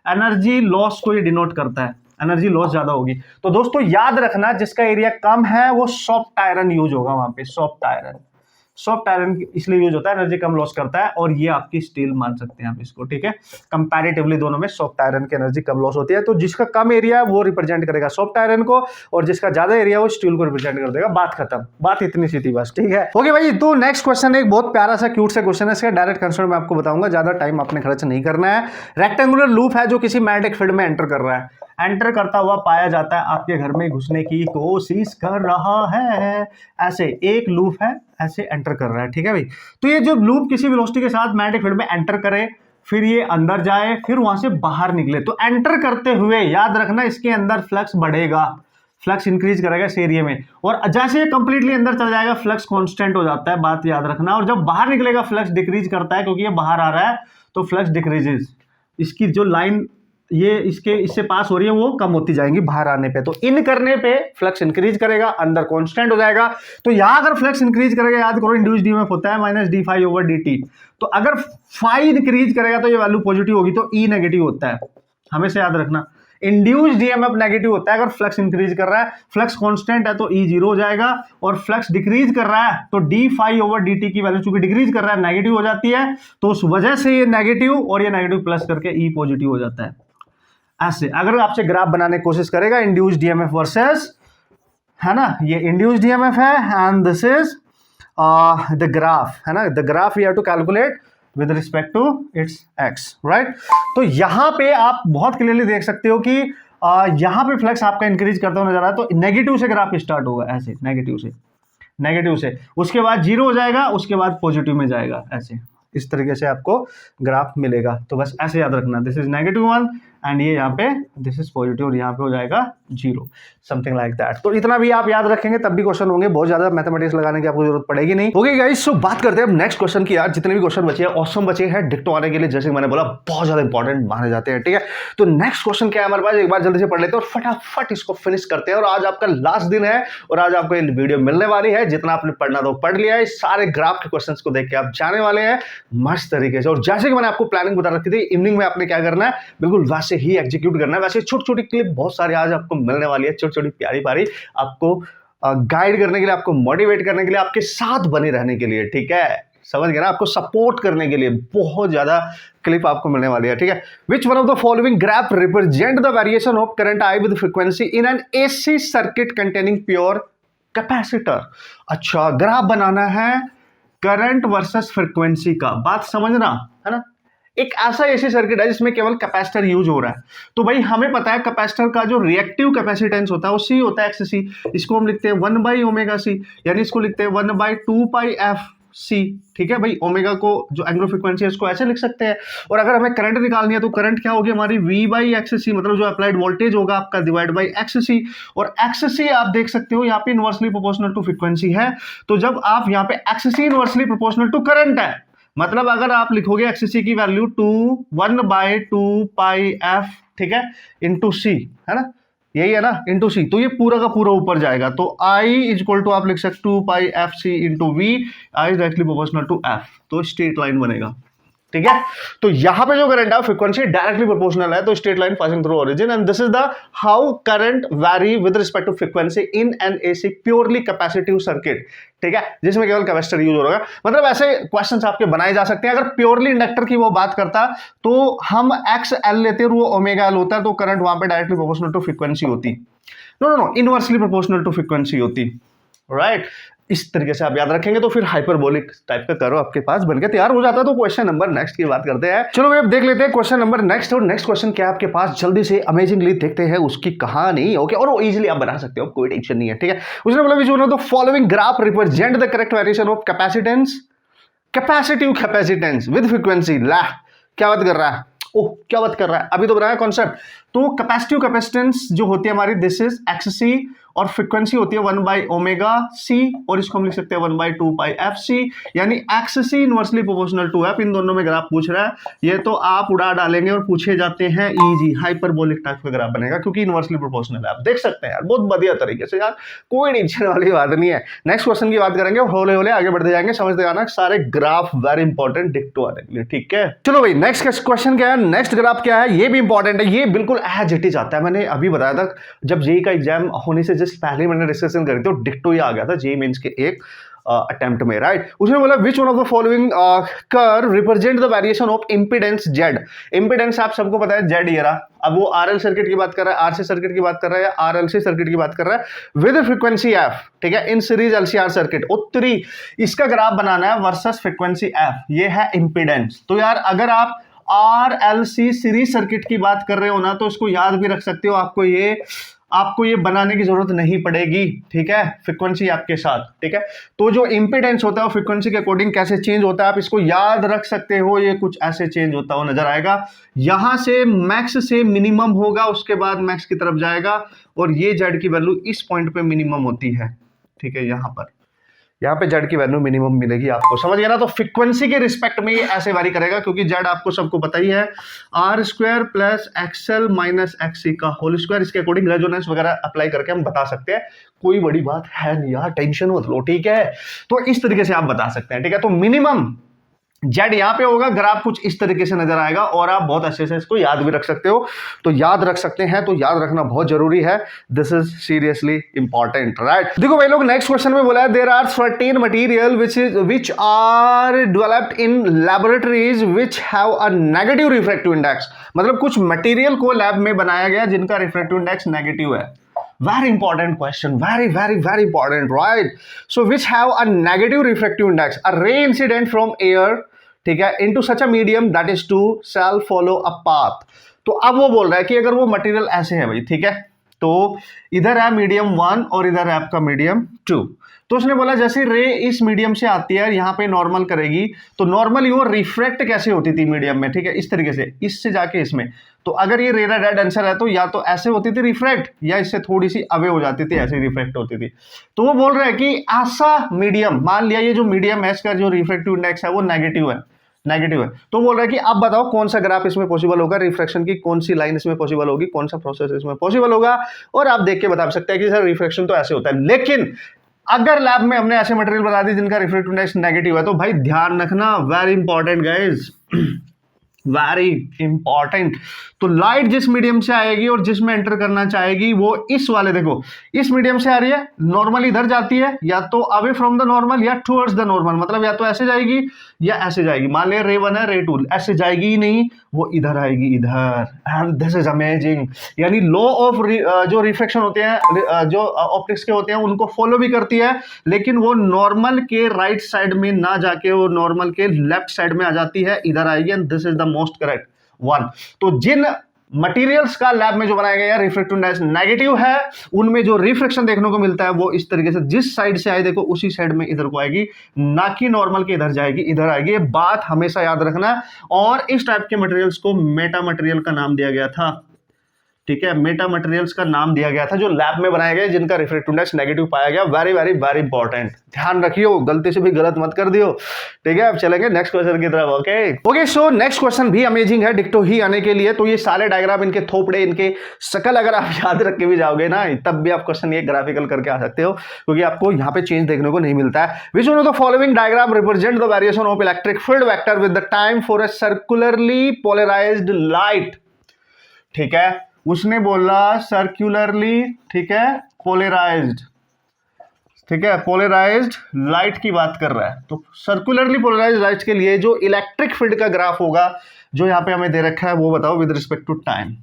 एनर्जी लॉस को ये डिनोट करता है, एनर्जी लॉस ज्यादा होगी। तो दोस्तों याद रखना, जिसका एरिया कम है वो सॉफ्ट आयरन यूज होगा वहां पे, सॉफ्ट आयरन इसलिए यूज होता है, एनर्जी कम लॉस करता है। और ये आपकी स्टील मान सकते हैं आप इसको, ठीक है। कंपैरेटिवली दोनों में सॉफ्ट आयरन की एनर्जी कम लॉस होती है, तो जिसका कम एरिया वो रिप्रेजेंट करेगा सॉफ्ट आयरन को, और जिसका ज्यादा एरिया वो स्टील को रिप्रेजेंट कर देगा। बात खत्म, बात इतनी सी थी बस, ठीक है। ओके भाई, तो नेक्स्ट क्वेश्चन एक बहुत प्यारा सा क्यूट सा क्वेश्चन है, इसका डायरेक्ट आंसर मैं आपको बताऊंगा, ज्यादा टाइम आपने खर्च नहीं करना है। रेक्टेंगुलर लूप है जो किसी मैग्नेटिक फील्ड में एंटर कर रहा है, एंटर करता हुआ पाया जाता है, आपके घर में घुसने की कोशिश कर रहा है, ऐसे एक लूप है, ऐसे एंटर कर रहा है, ठीक है भाई। तो ये जो लूप किसी वेलोसिटी के साथ मैग्नेटिक फील्ड में एंटर करे, फिर ये अंदर जाए, फिर वहां से बाहर निकले, तो एंटर करते हुए याद रखना इसके अंदर फ्लक्स बढ़ेगा, फ्लक्स इंक्रीज करेगा इस एरिया में, और जैसे ये कंप्लीटली अंदर चल जाएगा फ्लक्स कांस्टेंट हो जाता है, बात याद रखना। और जब बाहर निकलेगा फ्लक्स डिक्रीज करता है, क्योंकि ये बाहर आ रहा है तो फ्लक्स डिक्रीजेस, इसकी जो लाइन ये इससे पास हो रही है वो कम होती जाएंगी बाहर आने पे, तो इन करने पे फ्लक्स इंक्रीज करेगा, अंदर कांस्टेंट हो जाएगा। तो यहां अगर फ्लक्स इंक्रीज करेगा, याद करो इंड्यूस्ड ईएमएफ होता है -d∅/dt, तो अगर फाई इंक्रीज करेगा तो ये वैल्यू पॉजिटिव होगी, तो ई नेगेटिव होता है, हमेशा याद रखना। इंड्यूस्ड ईएमएफ नेगेटिव होता है अगर फ्लक्स इंक्रीज कर रहा है, फ्लक्स कांस्टेंट है तो ई 0 हो जाएगा, और फ्लक्स डिक्रीज कर रहा है तो d∅/dt की वैल्यू चूंकि डिक्रीज कर रहा है नेगेटिव हो जाती है, तो उस वजह से ये नेगेटिव और ये नेगेटिव प्लस करके ई पॉजिटिव हो जाता है। ऐसे अगर आपसे ग्राफ बनाने की कोशिश करेगा इंड्यूस्ड ईएमएफ वर्सेस, है ना, ये इंड्यूस्ड ईएमएफ है and this is the graph, है ना, the graph we have to calculate with respect to its x, right. तो यहां पे आप बहुत क्लियरली देख सकते हो कि यहां पे फ्लक्स आपका इंक्रीज करता हुआ नजर आ रहा है, तो नेगेटिव से ग्राफ स्टार्ट होगा, ऐसे नेगेटिव से उसके बाद 0 हो जाएगा, उसके बाद पॉजिटिव में जाएगा, ऐसे इस तरीके से आपको ग्राफ मिलेगा। तो बस ऐसे याद रखना, दिस इज -1 एंड ये यहाँ पे दिस इज पॉजिटिव और यहाँ पे हो जाएगा 0, समथिंग लाइक दैट। तो इतना भी आप याद रखेंगे तब भी क्वेश्चन होंगे, बहुत ज्यादा मैथमेटिक्स लगाने की आपको जरूरत पड़ेगी नहीं। ओके गाइस, सो बात करते हैं अब नेक्स्ट क्वेश्चन की। यार जितने भी क्वेश्चन बचे हैं ऑसम बचे हैं डिक्टो आने के लिए, जैसे मैंने बोला बहुत ज्यादा इंपॉर्टेंट माने जाते हैं, ठीक है। तो नेक्स्ट क्वेश्चन क्या है हमारे पास, एक बार जल्दी से पढ़ लेते हैं और फटाफट इसको फिनिश करते हैं। और आज आपका लास्ट दिन है और आज आपको वीडियो मिलने वाली है, जितना आपने पढ़ना था पढ़ लिया है, सारे ग्राफ के क्वेश्चन को देख के आप जाने वाले हैं मस्त तरीके से। और जैसे कि मैंने आपको प्लानिंग बता रखी थी, इवनिंग में आपने क्या करना है, बिल्कुल वैसे ही एग्जीक्यूट करना है। वैसे छोटी छोटी क्लिप बहुत सारी आज आपको मिलने वाली है, छोटी छोटी प्यारी प्यारी आपको गाइड करने के लिए, आपको मोटिवेट करने के लिए, आपके साथ बने रहने के लिए, ठीक है, समझ गए ना, आपको सपोर्ट करने के लिए बहुत ज्यादा क्लिप आपको मिलने वाली है, ठीक है। Which one of the following graph represent the variation of current I with frequency in an AC circuit containing pure capacitor. अच्छा, ग्राफ बनाना है करंट वर्सेस फ्रीक्वेंसी का, बात समझना है ना। एक ऐसा एसी सर्किट है जिसमें केवल कैपेसिटर यूज हो रहा है, तो भाई हमें पता है कैपेसिटर का जो रिएक्टिव कैपेसिटेंस होता है वो सी होता है, एक्स सी। इसको हम लिखते हैं 1/ω/c, यानी इसको लिखते हैं 1/2πf सी, ठीक है भाई। ओमेगा को जो एंगुलर फ्रीक्वेंसी है उसको ऐसे लिख सकते हैं। और अगर हमें करंट निकालनी है तो करंट क्या होगी हमारी, V/XC, मतलब जो अप्लाइड वोल्टेज होगा आपका डिवाइड बाई XC। और XC आप देख सकते हो यहाँ पे इनवर्सली प्रोपोर्शनल टू फ्रीक्वेंसी है, तो जब आप यहाँ पे XC inversely proportional to current है, मतलब अगर आप लिखोगे XC की वैल्यू 1/2πf, ठीक है, इंटू सी, है ना, यही है ना, इंटू सी, तो ये पूरा का पूरा ऊपर जाएगा। तो I इक्वल टू आप लिख सकते 2πfc into V, I is directly proportional to f, तो स्ट्रेट लाइन बनेगा, ठीक है। तो यहां पे जो करंट है फ्रीक्वेंसी डायरेक्टली प्रोपोर्शनल है, तो straight line passing through origin, and this is the how current vary with respect to frequency in an AC purely capacitive circuit, ठीक है, जिसमें केवल कैपेसिटर यूज होगा। मतलब ऐसे क्वेश्चंस आपके बनाए जा सकते हैं। अगर प्योरली इंडक्टर की वो बात करता तो हम एक्स एल लेते और वो ओमेगा एल होता, तो करंट वहां पे डायरेक्टली प्रोपोर्शनल टू फ्रीक्वेंसी होती, no inversely proportional to frequency होती, राइट। इस तरीके से आप याद रखेंगे तो फिर हाइपरबोलिक टाइप का करो आपके पास बनकर तैयार हो जाता है। तो क्वेश्चन नंबर नेक्स्ट की बात करते हैं। चलो भाई अब देख लेते हैं क्वेश्चन नंबर नेक्स्ट। और नेक्स्ट क्वेश्चन क्या है आपके पास, जल्दी से अमेजिंगली देखते हैं उसकी कहानी, ओके। और वो इजीली आप बना सकते हो, कोई टेंशन नहीं है, ठीक है। उसने बोला which one of the following graph represent the correct variation of capacitance, capacitive capacitance with frequency. ला क्या बात कर रहा है, ओह क्या बात कर रहा है, अभी तो बनाया कॉन्सेप्ट। तो कैपेसिटिव कैपेसिटेंस जो होती है हमारी, दिस इज XC, और फ्रीक्वेंसी होती है 1/ω/c, और इसको हम लिख सकते हैं 1/2πfc, यानी XC inversely proportional to f। इन दोनों में ग्राफ पूछ रहा है, ये तो आप उड़ा डालेंगे और पूछे जाते हैं इजी, हाइपरबोलिक टाइप का ग्राफ बनेगा क्योंकि इनवर्सली प्रोपोर्शनल है। आप देख सकते हैं यार, बहुत बढ़िया तरीके से यार, कोई टेंशन वाली बात नहीं है। नेक्स्ट क्वेश्चन की बात करेंगे, होले होले आगे बढ़ते जाएंगे, समझते जाना सारे ग्राफ वेरी इंपॉर्टेंट डिक्टो आने के लिए, ठीक है। चलो भाई नेक्स्ट क्वेश्चन क्या है, नेक्स्ट ग्राफ क्या है, ये भी इंपॉर्टेंट है, ये बिल्कुल एज इट इज आता है। मैंने अभी बताया था जब जेईई का एग्जाम होने से जस्ट पहले मैंने डिस्कशन करी थी, डिक्टो ही आ गया था जेईई मेंस के एक अटेम्प्ट में, राइट। उसने बोला which one of the following curve represent the variation of impedance Z. Impedance आप सबको पता है जेड, ये रहा। अब वो आरएल सर्किट की बात कर रहा है, आरसी सर्किट की बात कर रहा है, या आरएलसी सर्किट की बात कर रहा है, विद फ्रीक्वेंसी एफ, ठीक है, इन सीरीज एलसीआर सर्किट उत्तरी। इसका ग्राफ बनाना है वर्सेस फ्रीक्वेंसी एफ, ये है इंपीडेंस। तो यार अगर आप आरएलसी सीरीज सर्किट की बात कर रहे हो ना, तो इसको याद भी रख सकते हो, आपको ये बनाने की जरूरत नहीं पड़ेगी, ठीक है, फ्रीक्वेंसी आपके साथ, ठीक है। तो जो इंपीडेंस होता है फ्रीक्वेंसी के अकॉर्डिंग कैसे चेंज होता है, आप इसको याद रख सकते हो। ये कुछ ऐसे चेंज होता हुआ नजर आएगा, यहां से मैक्स से मिनिमम होगा, उसके बाद मैक्स की तरफ जाएगा, और ये जेड की वैल्यू इस पॉइंट पे मिनिमम होती है, ठीक है। यहाँ पे जेड की वैल्यू मिनिमम मिलेगी आपको, समझ गया ना। तो फ्रीक्वेंसी के रिस्पेक्ट में ये ऐसे वारी करेगा, क्योंकि जेड आपको सबको पता ही है, R² plus XL minus XC का होल स्क्वायर। इसके अकॉर्डिंग रेजोनेंस वगैरह अप्लाई करके हम बता सकते हैं, कोई बड़ी बात है नहीं यार, टेंशन मत लो, ठीक है। तो इस तरीके से आप बता सकते हैं, ठीक है। तो मिनिमम जेड यहां पे होगा, ग्राफ कुछ इस तरीके से नजर आएगा, और आप बहुत अच्छे से इसको याद भी रख सकते हो। तो याद रख सकते हैं, तो याद रखना बहुत जरूरी है, this is seriously important, right. देखो भाई लोग नेक्स्ट क्वेश्चन में बोला है there are certain material which are developed in laboratories which have a negative refractive index. मतलब कुछ मटेरियल को लैब में बनाया गया जिनका रिफ्रैक्टिव इंडेक्स नेगेटिव है। Very important question, very important, right? So which have a negative refractive index, a ray incident from air, ठीक है, into such a medium that is to shall follow a path। तो अब वो बोल रहा है कि अगर वो मटेरियल ऐसे है भाई, ठीक है, तो इधर है मीडियम 1 और इधर है आपका मीडियम 2। तो उसने बोला जैसे रे इस मीडियम से आती है, यहाँ पे नॉर्मल करेगी, तो नॉर्मली वो रिफ्रैक्ट कैसे होती थी मीडियम में, ठीक है, इस तरीके से, इससे जाके इसमें। तो अगर ये रेरा डेड आंसर है, तो या तो ऐसे होती थी रिफ्रैक्ट, या इससे थोड़ी सी अवे हो जाती थी, ऐसे रिफ्रैक्ट होती थी। तो वो बोल रहा है कि ऐसा मीडियम, मान लिया ये जो मीडियम है इसका जो रिफ्रैक्टिव इंडेक्स है वो नेगेटिव है, तो बोल रहा है कि आप बताओ कौन सा ग्राफ इसमें पॉसिबल होगा, रिफ्रैक्शन की कौन सी लाइन इसमें पॉसिबल होगी, कौन सा प्रोसेस इसमें पॉसिबल होगा। और आप देख के बता सकते हैं कि सर रिफ्रैक्शन तो ऐसे होता है, लेकिन अगर लैब में हमने ऐसे मटेरियल बता दी जिनका रिफ्रैक्टिव इंडेक्स नेगेटिव है, तो भाई ध्यान रखना, very important guys, very important. तो लाइट जिस मीडियम से आएगी और जिसमें एंटर करना चाहेगी वो इस वाले, देखो इस मीडियम से आ रही है, नॉर्मल इधर जाती है, या तो अवे फ्रॉम द नॉर्मल या टुवर्ड्स द नॉर्मल, मतलब या तो ऐसे जाएगी या ऐसे जाएगी। मान लिया रे 1 है, रे 2 ऐसे जाएगी ही नहीं, वो इधर आएगी इधर। एंड दिस इज अमेजिंग, यानी लॉ ऑफ जो रिफ्लेक्शन होते हैं, जो ऑप्टिक्स के होते हैं, उनको फॉलो भी करती है, लेकिन वो नॉर्मल के राइट साइड में ना जाके वो नॉर्मल के लेफ्ट साइड में आ जाती है, इधर आएगी। And this is the most correct one. तो जिन मटेरियल्स का लैब में जो बनाया गया है रिफ्रैक्टिव इंडेक्स नेगेटिव है, उनमें जो रिफ्लेक्शन देखने को मिलता है वो इस तरीके से जिस साइड से आए देखो उसी साइड में इधर को आएगी, ना कि नॉर्मल के इधर जाएगी, इधर आएगी। ये बात हमेशा याद रखना। और इस टाइप के मटेरियल्स को मेटा मटेरियल का नाम दिया गया था, ठीक है, मेटा मटेरियल्स का नाम दिया गया था जो लैब में बनाए गए, जिनका रिफ्रैक्टिव इंडेक्स नेगेटिव पाया गया। वेरी वेरी वेरी इंपॉर्टेंट, ध्यान रखियो, गलती से भी गलत मत कर दियो, ठीक है। अब चलेंगे नेक्स्ट क्वेश्चन की तरफ। ओके सो नेक्स्ट क्वेश्चन भी अमेजिंग है डिक्टो ही आने के लिए। तो ये सारे डायग्राम, इनके थोपड़े, इनके शकल अगर आप याद रख के भी जाओगे ना, तब भी आप क्वेश्चन ये ग्राफिकल करके आ सकते हो, क्योंकि आपको यहाँ पे चेंज देखने को नहीं मिलता है। Which one of the following diagram represent the variation of electric field vector with the time for a circularly polarised light, ठीक है। उसने बोला सर्कुलरली, ठीक है, पोलराइज्ड, ठीक है, पोलराइज्ड लाइट की बात कर रहा है। तो सर्कुलरली पोलराइज्ड लाइट के लिए जो इलेक्ट्रिक फील्ड का ग्राफ होगा, जो यहां पे हमें दे रखा है, वो बताओ विद रिस्पेक्ट टू टाइम।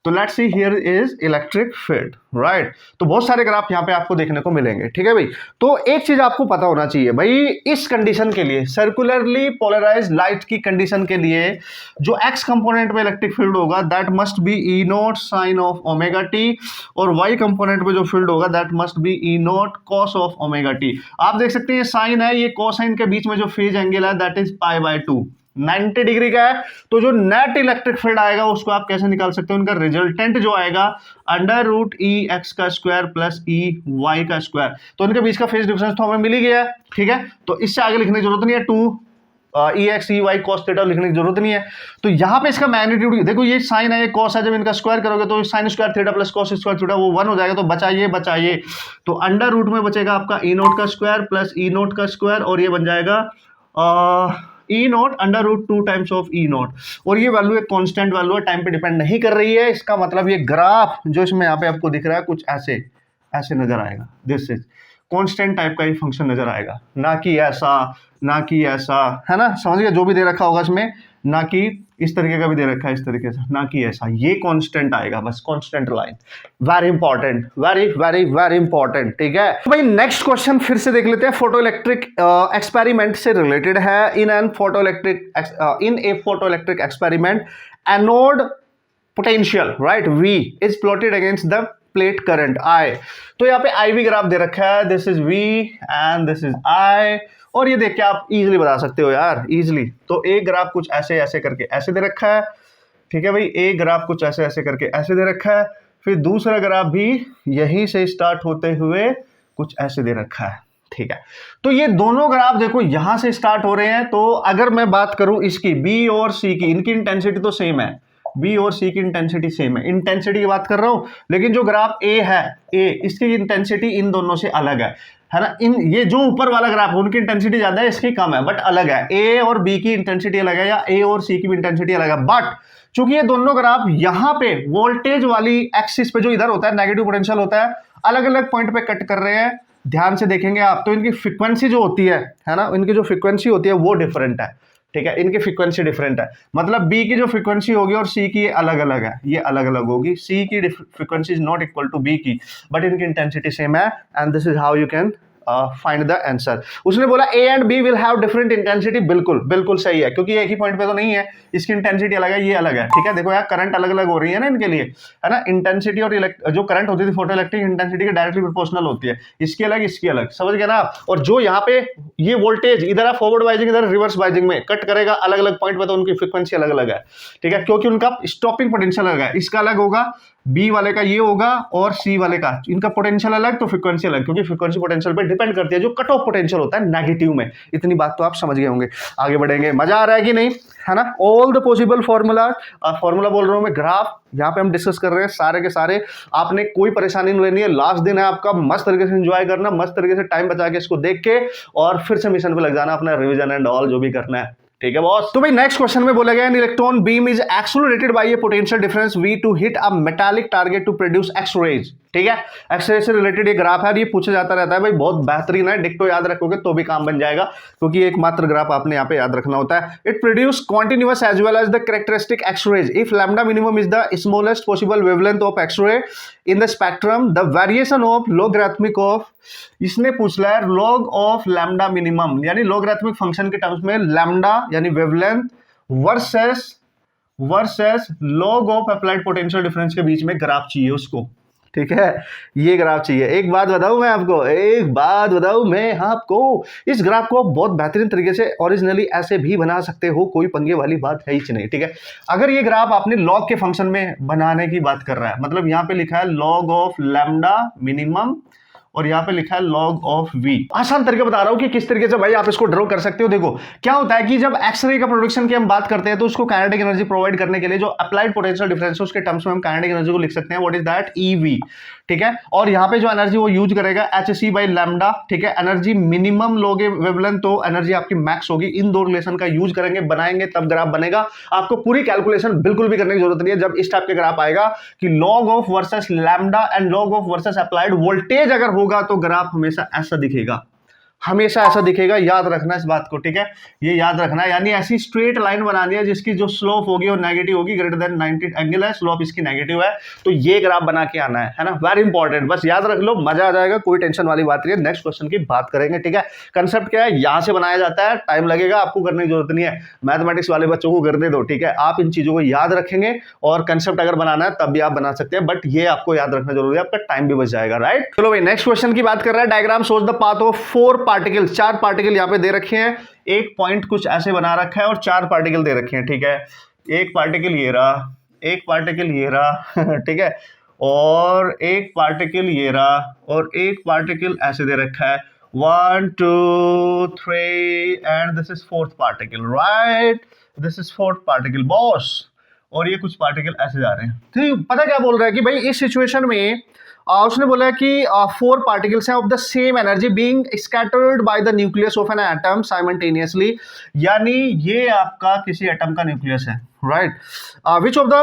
तो let's see here is electric field, right. तो बहुत सारे ग्राफ यहां पे आपको देखने को मिलेंगे, ठीक है भाई। तो एक चीज आपको पता होना चाहिए भाई, इस कंडीशन के लिए, सर्कुलरली पोलराइज्ड लाइट की कंडीशन के लिए, जो एक्स कंपोनेंट में इलेक्ट्रिक फील्ड होगा that must be E naught sine of omega t, और वाई कंपोनेंट में जो फील्ड होगा that must be E naught cos of omega t. आप देख सकते हैं साइन है, ये कोसाइन के बीच में जो फेज एंगल है दैट इज π/2, 90 डिग्री का है। तो जो नेट इलेक्ट्रिक फील्ड आएगा उसको आप कैसे निकाल सकते हो, उनका रिजल्टेंट जो आएगा √E(x) का स्क्वायर प्लस E(y) का स्क्वायर। तो इनके बीच का फेज डिफरेंस तो हमें मिल ही गया है, ठीक है। तो इससे आगे लिखने की जरूरत नहीं है, 2 EX cos थीटा लिखने की जरूरत नहीं है। तो यहां पे इसका मैग्नीट्यूड देखो, ये साइन है, ये कॉस है, जब इनका स्क्वायर करोगे तो sine square theta plus cos square theta वो 1 हो जाएगा। तो बचाइए, तो अंडर रूट में बचेगा आपका E0 का स्क्वायर प्लस E0 का स्क्वायर, और ये बन जाएगा E0 √2 टाइम्स ऑफ E0। और ये वैल्यू एक कांस्टेंट वैल्यू है, टाइम पे डिपेंड नहीं कर रही है। इसका मतलब ये ग्राफ जो इसमें यहाँ पे आपको दिख रहा है कुछ ऐसे नजर आएगा, दिस इज कांस्टेंट टाइप का ही फंक्शन नजर आएगा, ना कि ऐसा, है ना, समझ गए। जो भी दे रखा होगा इसमें, ना कि इस तरीके का भी दे रखा है, इस तरीके से, ना कि ऐसा, ये कांस्टेंट आएगा, बस constant line. Very important, very very very important, ठीक है। तो भाई नेक्स्ट क्वेश्चन फिर से देख लेते हैं, फोटो इलेक्ट्रिक एक्सपेरिमेंट से रिलेटेड है। In a photoelectric experiment, anode potential, right, V is plotted against the plate current I। तो यहाँ पे IV ग्राफ दे रखा है, this is V and this is I, और ये देख के आप इजीली बता सकते हो यार, इजीली। तो एक ग्राफ कुछ ऐसे करके ऐसे दे रखा है, ठीक है भाई, एक ग्राफ कुछ ऐसे करके ऐसे दे रखा है, फिर दूसरा ग्राफ भी यहीं से स्टार्ट होते हुए कुछ ऐसे दे रखा है, ठीक है। तो ये दोनों ग्राफ देखो यहां से स्टार्ट हो रहे हैं। तो अगर मैं बात करूं इसकी B और C की, इनकी इंटेंसिटी तो सेम है, B और C की इंटेंसिटी सेम है, इंटेंसिटी की बात कर रहा हूं। लेकिन जो ग्राफ A है, A, इसकी इंटेंसिटी इन दोनों से अलग है ना। ये जो ऊपर वाला ग्राफ है उनकी इंटेंसिटी ज्यादा है, इसकी कम है, बट अलग है। A और B की इंटेंसिटी अलग है, या A और C की इंटेंसिटी अलग है। बट चूंकि ये दोनों ग्राफ यहाँ पे वोल्टेज वाली एक्सिस पे जो इधर होता है नेगेटिव पोटेंशियल होता है, अलग अलग पॉइंट पे कट कर रहे हैं, ध्यान से देखेंगे आप, तो इनकी फ्रीक्वेंसी जो होती है ना, इनकी जो फ्रीक्वेंसी होती है वो डिफरेंट है, ठीक है। इनकी फ्रीक्वेंसी डिफरेंट है, मतलब B की जो फ्रीक्वेंसी होगी और C की अलग अलग है, ये अलग अलग होगी। C की frequency is not equal to B की, बट इनकी इंटेंसिटी सेम है। And this is how you can find the answer. उसने बोला A and B will have different intensity, बिल्कुल सही है, क्योंकि एक ही पॉइंट पे तो नहीं है, इसकी इंटेंसिटी अलग है, ये अलग है, ठीक है। देखो यार करंट अलग अलग हो रही है ना इनके लिए, है ना। इंटेंसिटी और जो करंट होती थी फोटो इलेक्ट्रिक इंटेंसिटी के डायरेक्टली प्रोपोर्शनल होती है, इसकी अलग इसकी अलग, समझ गए ना। और जो यहाँ पे ये वोल्टेज इधर फॉरवर्ड वाइजिंग, इधर रिवर्स वाइजिंग में कट करेगा अलग अलग पॉइंट पे, तो उनकी फ्रीक्वेंसी अलग अलग है, ठीक है, क्योंकि उनका स्टॉपिंग पोटेंशियल अलग है। इसका अलग होगा, B वाले का ये होगा, और C वाले का, इनका पोटेंशियल अलग तो फ्रीक्वेंसी अलग, क्योंकि फ्रीक्वेंसी पोटेंशियल पे डिपेंड करती है जो कट ऑफ पोटेंशियल होता है नेगेटिव में। इतनी बात तो आप समझ गए होंगे। आगे बढ़ेंगे, मजा आ रहा है कि नहीं, है ना। ऑल द पॉसिबल फॉर्मूला बोल रहा हूं मैं, ग्राफ यहाँ पे हम डिस्कस कर रहे हैं सारे के सारे। आपने कोई परेशानी नहीं लेनी है, लास्ट दिन है आपका, मस्त तरीके से एंजॉय करना, मस्त तरीके से टाइम बचा के इसको देख के, और फिर से मिशन पे लग जाना, अपना रिवीजन एंड ऑल जो भी करना है, ठीक है बॉस। तो भाई नेक्स्ट क्वेश्चन में बोला गया electron beam is accelerated by a potential difference V to hit a metallic target to produce X rays. ठीक है, एक्स रे से रिलेटेड ये ग्राफ है, ये पूछा जाता रहता है भाई, बहुत बेहतरीन है, डिक्टो याद रखोगे तो भी काम बन जाएगा, क्योंकि एकमात्र ग्राफ आपने यहाँ पे याद रखना होता है। It produce continuous as well as the characteristic X rays if lambda minimum is the smallest possible wavelength of X ray in the spectrum the variation of logarithmic of, इसने पूछ लिया है लॉग ऑफ लैम्डा मिनिमम, यानी logarithmic function के terms में lambda यानी wavelength versus log of applied potential difference के बीच में ग्राफ चाहिए उसको। ठीक है, ये ग्राफ चाहिए। एक बात बताऊं मैं आपको, इस ग्राफ को बहुत बेहतरीन तरीके से ओरिजिनली ऐसे भी बना सकते हो, कोई पंगे वाली बात है ही नहीं। ठीक है, अगर ये ग्राफ आपने लॉग के फंक्शन में बनाने की बात कर रहा है, मतलब यहां पे लिखा है लॉग ऑफ लैम्डा मिनिमम और यहाँ पे लिखा है log ऑफ v। आसान तरीके बता रहा हूं कि किस तरीके से भाई आप इसको ड्रॉ कर सकते हो। देखो क्या होता है कि जब एक्सरे का प्रोडक्शन की हम बात करते हैं तो उसको काइनेटिक एनर्जी प्रोवाइड करने के लिए जो अप्लाइड पोटेंशियल डिफरेंस है उसके टर्म्स में हम काइनेटिक एनर्जी को लिख सकते हैं, व्हाट इज दैट, EV। ठीक है, और यहाँ पे जो एनर्जी वो यूज करेगा hc बाई लैम्डा। ठीक है, एनर्जी मिनिमम लोगे वेवलेंथ तो एनर्जी आपकी मैक्स होगी, इन दो रिलेशन का यूज करेंगे, बनाएंगे तब ग्राफ बनेगा। आपको पूरी कैलकुलेशन बिल्कुल भी करने की जरूरत नहीं है। जब इस टाइप के ग्राफ आएगा कि log of versus lambda and log of versus applied voltage अगर होगा तो ग्राफ हमेशा ऐसा दिखेगा, हमेशा ऐसा दिखेगा, याद रखना इस बात को। ठीक है, ये याद रखना है, यानी ऐसी स्ट्रेट लाइन बनानी है जिसकी जो स्लोप होगी वो नेगेटिव होगी, ग्रेटर देन 90 एंगल है, स्लोप इसकी नेगेटिव है, तो ये ग्राफ बना के आना है ना, वेरी इंपॉर्टेंट, बस याद रख लो, मजा आ जाएगा, कोई टेंशन वाली बात नहीं है। नेक्स्ट क्वेश्चन की बात करेंगे। ठीक है, कंसेप्ट क्या है, यहां से बनाया जाता है, टाइम लगेगा, आपको करने की जरूरत नहीं है, मैथमेटिक्स वाले बच्चों को करने दो। ठीक है, आप इन चीजों को याद रखेंगे और कंसेप्ट अगर बनाना है तब भी आप बना सकते हैं, बट ये आपको याद रखना जरूरी है, आपका टाइम भी बच जाएगा। राइट, चलो भाई नेक्स्ट क्वेश्चन की बात कर रहा है। Diagram shows the path of 4 particles, 4 particle यहाँ पे दे रखे हैं, एक पॉइंट कुछ ऐसे बना रखा है और 4 पार्टिकल दे रखे हैं। ठीक है, एक पार्टिकल ये रहा, एक पार्टिकल ये रहा ठीक है, और एक पार्टिकल ये रहा, और एक पार्टिकल ऐसे दे रखा है, 1 2 3 and this is 4th particle. Right, this is 4th particle boss, और ये कुछ पार्टिकल ऐसे जा रहे हैं। तो पता क्या बोल रहा है कि भाई इस सिचुएशन में उसने बोला कि 4 पार्टिकल्स हैं of the same energy being scattered by the nucleus of an atom simultaneously, यानी ये आपका किसी एटम का न्यूक्लियस है। Right, which of the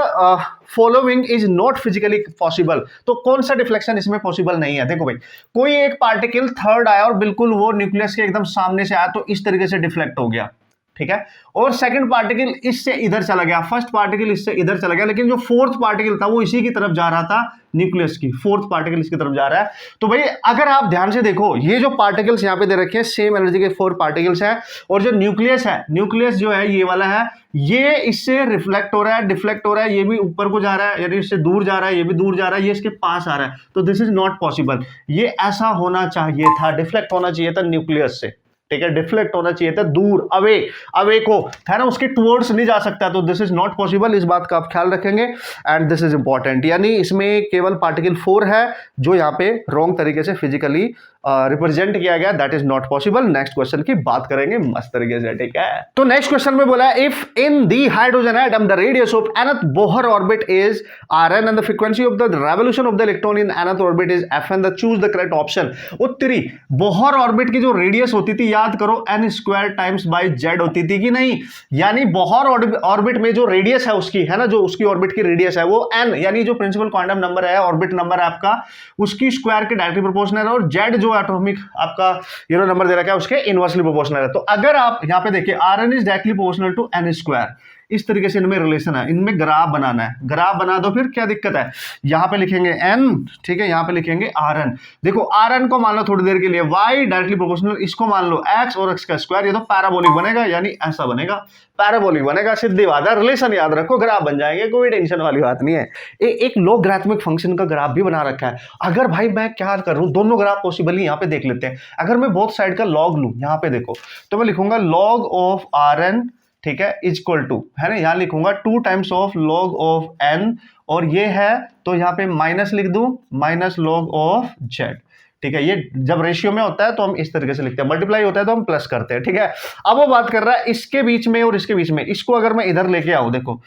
following is not physically possible, तो कौन सा डिफ्लेक्शन इसमें पॉसिबल नहीं है। देखो भाई, कोई एक पार्टिकल थर्ड आया और बिल्कुल वो न्यूक्लियस के एकदम सामने से आया तो इस तरीके से डिफ्लेक्ट हो गया। ठीक है, और सेकंड पार्टिकल इससे इधर चला गया, फर्स्ट पार्टिकल इससे इधर चला गया, लेकिन जो 4th पार्टिकल था वो इसी की तरफ जा रहा था, न्यूक्लियस की 4th पार्टिकल इसकी तरफ जा रहा है। तो भाई अगर आप ध्यान से देखो, ये जो पार्टिकल्स यहाँ पे दे रखे हैं सेम एनर्जी के 4 पार्टिकल्स हैं, और जो न्यूक्लियस है, न्यूक्लियस जो है ये वाला है, ये इससे रिफ्लेक्ट हो रहा है, डिफ्लेक्ट हो रहा है, ये भी ऊपर को जा रहा है, यानी इससे दूर जा रहा है, ये भी दूर जा रहा है, ये इसके पास आ रहा है, तो दिस इज नॉट पॉसिबल। ये ऐसा होना चाहिए था, डिफ्लेक्ट होना चाहिए था न्यूक्लियस से। ठीक है, डिफ्लेक्ट होना चाहिए था दूर, अवे, अवे को, है ना, उसके टुवर्ड्स नहीं जा सकता, तो दिस इज नॉट पॉसिबल, इस बात का आप ख्याल रखेंगे एंड दिस इज इंपॉर्टेंट। यानी इसमें केवल पार्टिकल 4 है जो यहाँ पे रॉन्ग तरीके से फिजिकली रिप्रेजेंट किया गया, that is not possible. Next question की बात करेंगे मस्त तरीके से। ठीक है, तो नेक्स्ट क्वेश्चन में बोला है if in the hydrogen atom the radius of nth Bohr orbit is Rn and the frequency of the revolution of the electron in nth orbit is Fn, the choose the correct option। उत्तरी Bohr orbit की जो radius होती थी, याद करो, n square times by z होती थी कि नहीं, यानी बोहर ऑर्बिट में जो रेडियस है उसकी, है ना, जो उसकी ऑर्बिट की रेडियस है वो n, यानी जो प्रिंसिपल क्वांटम नंबर है, ऑर्बिट नंबर है आपका, उसकी स्क्वायर के डायरेक्टली प्रोपोर्शनल है, और z जो एटॉमिक आपका यूरो नंबर दे रखा है उसके इनवर्सली प्रोपोर्शनल है। तो अगर आप यहां पे देखिए Rn is directly proportional to n square, इस तरीके से इनमें रिलेशन है, इनमें ग्राफ बनाना है, ग्राफ बना दो, फिर क्या दिक्कत है, यहां पे लिखेंगे n, ठीक है, यहां पे लिखेंगे Rn। देखो Rn को मान लो थोड़ी देर के लिए y डायरेक्टली प्रोपोर्शनल, इसको मान लो x और x का स्क्वायर, ये तो पैराबोलिक बनेगा, यानी ऐसा बनेगा, पैराबोलिक बनेगा, सीधी बात है, रिलेशन याद रखो, ग्राफ बन जाएंगे, कोई टेंशन वाली बात नहीं है। एक लॉगरिथमिक फंक्शन का ग्राफ भी बना रखा है। अगर भाई मैं क्या करूं, दोनों ग्राफ पॉसिबल ही, यहां पे देख लेते हैं। अगर मैं बोथ साइड का लॉग लूं, यहां पे देखो, तो मैं लिखूंगा लॉग ऑफ Rn, ठीक है, इज इक्वल टू, है ना, यहां लिखूंगा 2 times of log of n, और ये है तो यहां पे माइनस लिख दूं, माइनस लॉग ऑफ z। ठीक है, ये जब रेशियो में होता है तो हम इस तरीके से लिखते हैं, मल्टीप्लाई होता है तो हम प्लस करते हैं। ठीक है, अब वो बात कर रहा है इसके बीच में और इसके बीच में, इसको अगर मैं इधर लेके आऊं, देखो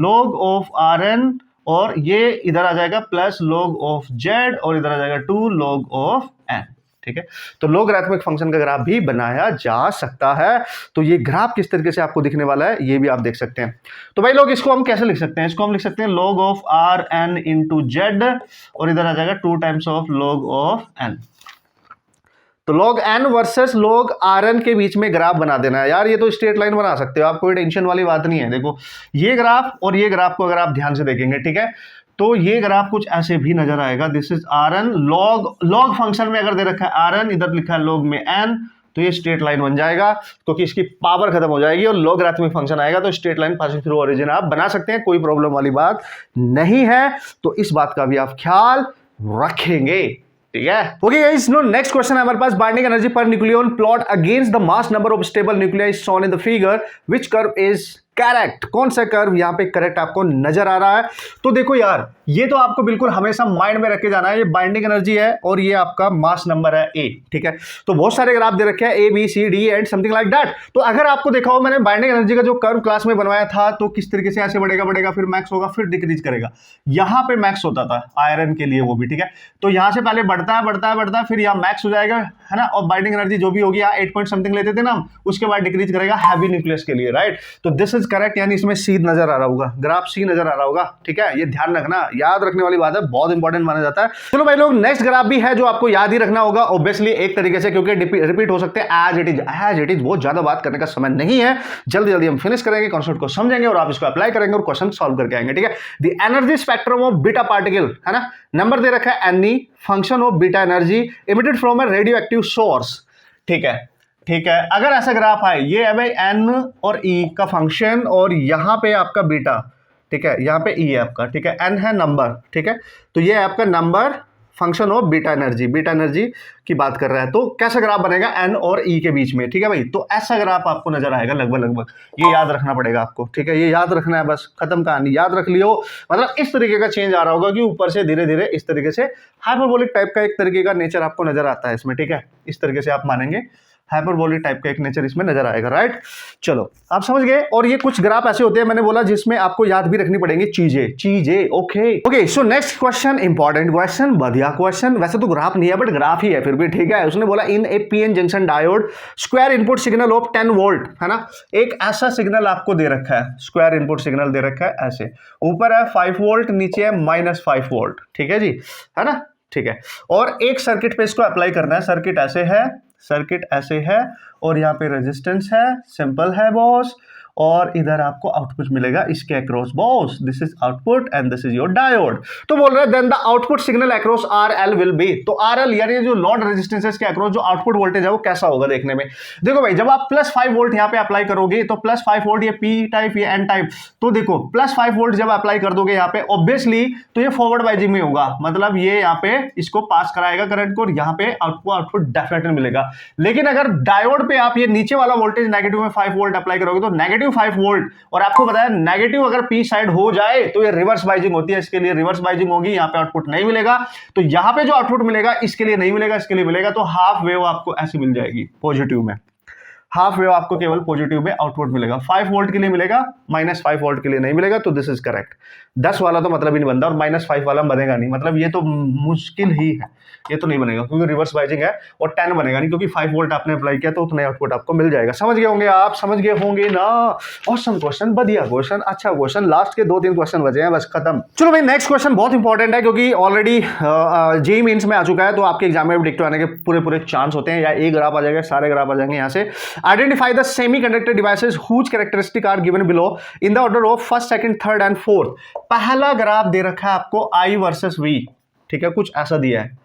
log ऑफ Rn, और ये इधर आ जाएगा प्लस log ऑफ z, और इधर आ जाएगा 2 log ऑफ n। ठीक है। तो लोगरिथमिक फंक्शन का ग्राफ भी बनाया जा सकता है। तो ये ग्राफ किस तरीके से आपको दिखने वाला है ये भी आप देख सकते हैं। तो भाई लोग इसको हम कैसे लिख सकते हैं, इसको हम लिख सकते हैं log of r n into z, और इधर आ जाएगा 2 times of log of n. तो log n versus log rn के बीच में ग्राफ बना देना है यार। ये तो स्ट्रेट लाइन बना सकते हो आप, कोई टेंशन वाली बात नहीं है। देखो ये ग्राफ और ये ग्राफ को अगर आप ध्यान से देखेंगे, ठीक है, तो ये ग्राफ कुछ ऐसे भी नजर आएगा। This is rn log function में अगर दे रखा है rn, इधर लिखा है log में n, तो ये स्ट्रेट लाइन बन जाएगा क्योंकि इसकी पावर खत्म हो जाएगी और लोगरिथमिक फंक्शन आएगा, तो straight line passing through origin आप बना सकते हैं, कोई प्रॉब्लम वाली बात नहीं है। तो इस बात का भी आप ख्याल रखेंगे, ठीक है। Okay guys, no next question है हमारे पास। Binding energy per nucleon plot against the mass number of stable nuclei is shown in the figure, which curve is correct. कौन सा कर्व यहां पे करेक्ट आपको नजर आ रहा है? तो देखो यार, ये तो आपको बिल्कुल हमेशा माइंड में रख के जाना है। ये बाइंडिंग एनर्जी है और ये आपका मास नंबर है ए, ठीक है। तो बहुत सारे ग्राफ दे रखे हैं A B C D and something like that. तो अगर आपको देखा हो मैंने बाइंडिंग एनर्जी का जो कर्व क्लास में बनवाया था, तो किस तरीके से ऐसे बढ़ेगा फिर मैक्स होगा फिर डिक्रीज करेगा। यहां पे मैक्स होता था आयरन के लिए, वो भी ठीक है। तो यहां से पहले बढ़ता है फिर यहाँ मैक्स हो जाएगा, है ना। और बाइंडिंग एनर्जी जो भी होगी, यहाँ 8 पॉइंट समथिंग लेते थे ना हम, उसके बाद डिक्रीज करेगा हैवी न्यूक्लियस के लिए, राइट। तो दिस इज करेक्ट, यानी इसमें सी नजर आ रहा होगा, ग्राफ सी नजर आ रहा होगा, ठीक है। ये ध्यान रखना, याद रखने वाली बात है, बहुत इंपॉर्टेंट माना जाता है। चलो भाई लोग, नेक्स्ट ग्राफ भी है जो आपको याद ही रखना होगा ऑब्वियसली एक तरीके से, क्योंकि रिपीट हो सकते हैं एज इट इज। बहुत ज्यादा बात करने का समय नहीं है, जल्दी जल्दी हम फिनिश करेंगे, कॉन्सेप्ट को समझेंगे और आप इसको अप्लाई करेंगे और क्वेश्चन सॉल्व करके आएंगे, ठीक है। The energy spectrum of beta particle, है ना, नंबर दे रखा है n, function of beta energy emitted from a radio active source, ठीक है, ठीक है। अगर ऐसा ग्राफ है, ये है भाई एन और ई का फंक्शन और यहां पे आपका बीटा, ठीक है, यहां पे ई है आपका, ठीक है, एन है नंबर, ठीक है। तो ये है आपका number function of beta energy की बात कर रहा है। तो कैसा ग्राफ बनेगा एन और ई के बीच में, ठीक है भाई। तो ऐसा ग्राफ आपको नजर आएगा लगभग, ये याद रखना पड़ेगा आपको, ठीक है। ये याद रखना है, बस खत्म कहानी, याद रख लियो। मतलब इस तरीके का चेंज आ रहा होगा कि ऊपर से धीरे धीरे इस तरीके से हाइपरबोलिक टाइप का एक तरीके का नेचर आपको नजर आता है इसमें, ठीक है। इस तरीके से आप मानेंगे हाइपरबोलिक टाइप का एक नेचर इसमें नजर आएगा, राइट। चलो आप समझ गए। और ये कुछ ग्राफ ऐसे होते हैं, मैंने बोला, जिसमें आपको याद भी रखनी पड़ेंगी चीजें। Okay, so next question, important question, बढ़िया क्वेश्चन। वैसे तो ग्राफ नहीं है बट ग्राफ ही है फिर भी, ठीक है। उसने बोला in a PN junction diode square input signal of 10 volt, है ना। एक ऐसा सिग्नल आपको दे रखा है, स्क्वायर इनपुट सिग्नल दे रखा है ऐसे, ऊपर है 5 वोल्ट, नीचे है -5 वोल्ट, ठीक है जी, है ना, ठीक है। और एक सर्किट पे इसको अप्लाई करना है। सर्किट ऐसे है और यहाँ पे रेजिस्टेंस है, सिंपल है बॉस, और इधर आपको आउटपुट मिलेगा इसके across boss. This is output and this is your diode. तो बोल रहा है then the output signal across RL will be. तो आरएल यानी जो लोड रेजिस्टेंस के अक्रॉस जो आउटपुट वोल्टेज है वो कैसा होगा देखने में। देखो भाई, जब आप +5 वोल्ट यहाँ पे अप्लाई करोगे, तो +5 वोल्ट, ये पी टाइप ये एन टाइप, तो देखो +5 वोल्ट जब अप्लाई कर दोगे यहाँ पे ऑब्वियसली, तो ये फॉरवर्ड बाइजिंग में होगा, मतलब ये यहाँ पे इसको पास कराएगा करंट को और यहाँ पे आउटपुट डेफिनेटली मिलेगा। लेकिन अगर डायोड पे आप ये नीचे वाला वोल्टेज नेगेटिव में 5 वोल्ट अप्लाई करोगे, तो नेगेटिव 5 वोल्ट, और आपको बताया नेगेटिव अगर पी साइड हो जाए तो ये रिवर्स बाइजिंग होती है, इसके लिए रिवर्स बाइजिंग होगी, यहाँ पे आउटपुट नहीं मिलेगा। तो यहाँ पे जो आउटपुट मिलेगा इसके लिए नहीं मिलेगा, इसके लिए मिलेगा। तो हाफ वेव आपको ऐसी मिल जाएगी पॉजिटिव में, हाफ वेव आपको केवल पॉजिटिव में आउटपुट मिलेगा। 5 वोल्ट के लिए मिलेगा, -5 वोल्ट के लिए नहीं मिलेगा। तो दिस इज करेक्ट। 10 वाला तो मतलब ही नहीं बनता और -5 वाला बनेगा नहीं, मतलब ये तो मुश्किल ही है, ये तो नहीं बनेगा क्योंकि रिवर्स बाइजिंग है। और 10 बनेगा नहीं क्योंकि 5 वोल्ट आपने अप्लाई किया, तो उतना आउटपुट आपको मिल जाएगा। समझ गए होंगे आप, समझ गए होंगे ना। ऑसम क्वेश्चन, बढ़िया क्वेश्चन, अच्छा क्वेश्चन। लास्ट के 2-3 क्वेश्चन बचे हैं, बस खत्म। चलो भाई, नेक्स्ट क्वेश्चन बहुत इंपॉर्टेंट है क्योंकि ऑलरेडी जेईई मेंस में आ चुका है, तो आपके एग्जाम में डिक्टो आने के पूरे चांस होते हैं, या एक ग्राफ आ जाएगा, सारे ग्राफ आ जाएंगे यहाँ से। Identify the semiconductor devices whose characteristic are given below in the order of first, second, third and fourth. पहला ग्राफ दे रखा है आपको I वर्सेस V, ठीक है, कुछ ऐसा दिया है,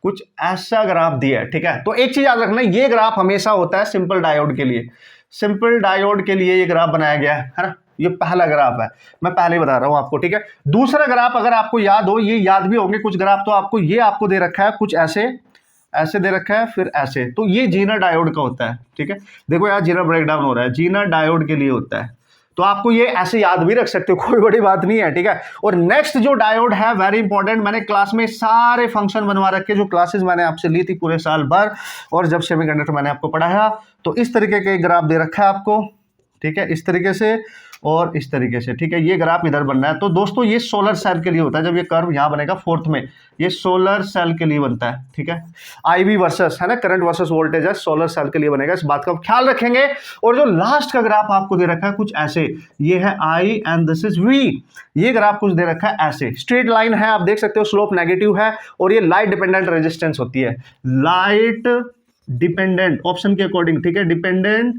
कुछ ऐसा ग्राफ दिया है, ठीक है। तो एक चीज याद रखना, ये ग्राफ हमेशा होता है सिंपल डायोड के लिए, सिंपल डायोड के लिए ये ग्राफ बनाया गया है ना। ये पहला ग्राफ है, मैं पहले ही बता रहा हूं आपको, ठीक है। दूसरा ग्राफ अगर आपको याद हो, ये याद भी होंगे कुछ ग्राफ, तो आपको ये आपको दे रखा है कुछ ऐसे दे रखा है, फिर ऐसे, तो ये जीनर डायोड का होता है, ठीक है। देखो यार, जीनर ब्रेकडाउन हो रहा है, जीनर डायोड के लिए होता है, तो आपको ये ऐसे याद भी रख सकते हो, कोई बड़ी बात नहीं है, ठीक है। और नेक्स्ट जो डायोड है, वेरी इंपॉर्टेंट, मैंने क्लास में सारे फंक्शन बनवा रखे, जो क्लासेस मैंने आपसे ली थी पूरे साल भर, और जब सेमीकंडक्टर मैंने आपको पढ़ाया, तो इस तरीके का ग्राफ दे रखा है आपको, ठीक है, इस तरीके से। और इस तरीके से, ठीक है। ये ग्राफ इधर बनना है। तो दोस्तों ये सोलर सेल के लिए होता है, जब ये कर्व यहाँ बनेगा फोर्थ में, ये सोलर सेल के लिए बनता है, ठीक है। IV वर्सेस, है ना, करंट वर्सेस वोल्टेज है, सोलर सेल के लिए बनेगा, इस बात का ख्याल रखेंगे। और जो लास्ट का ग्राफ आपको दे रखा है कुछ ऐसे, ये है I and this is V, ये ग्राफ कुछ दे रखा है ऐसे, स्ट्रेट लाइन है, आप देख सकते हो, स्लोप नेगेटिव है, और ये लाइट डिपेंडेंट रेजिस्टेंस होती है, लाइट डिपेंडेंट ऑप्शन के अकॉर्डिंग, ठीक है, डिपेंडेंट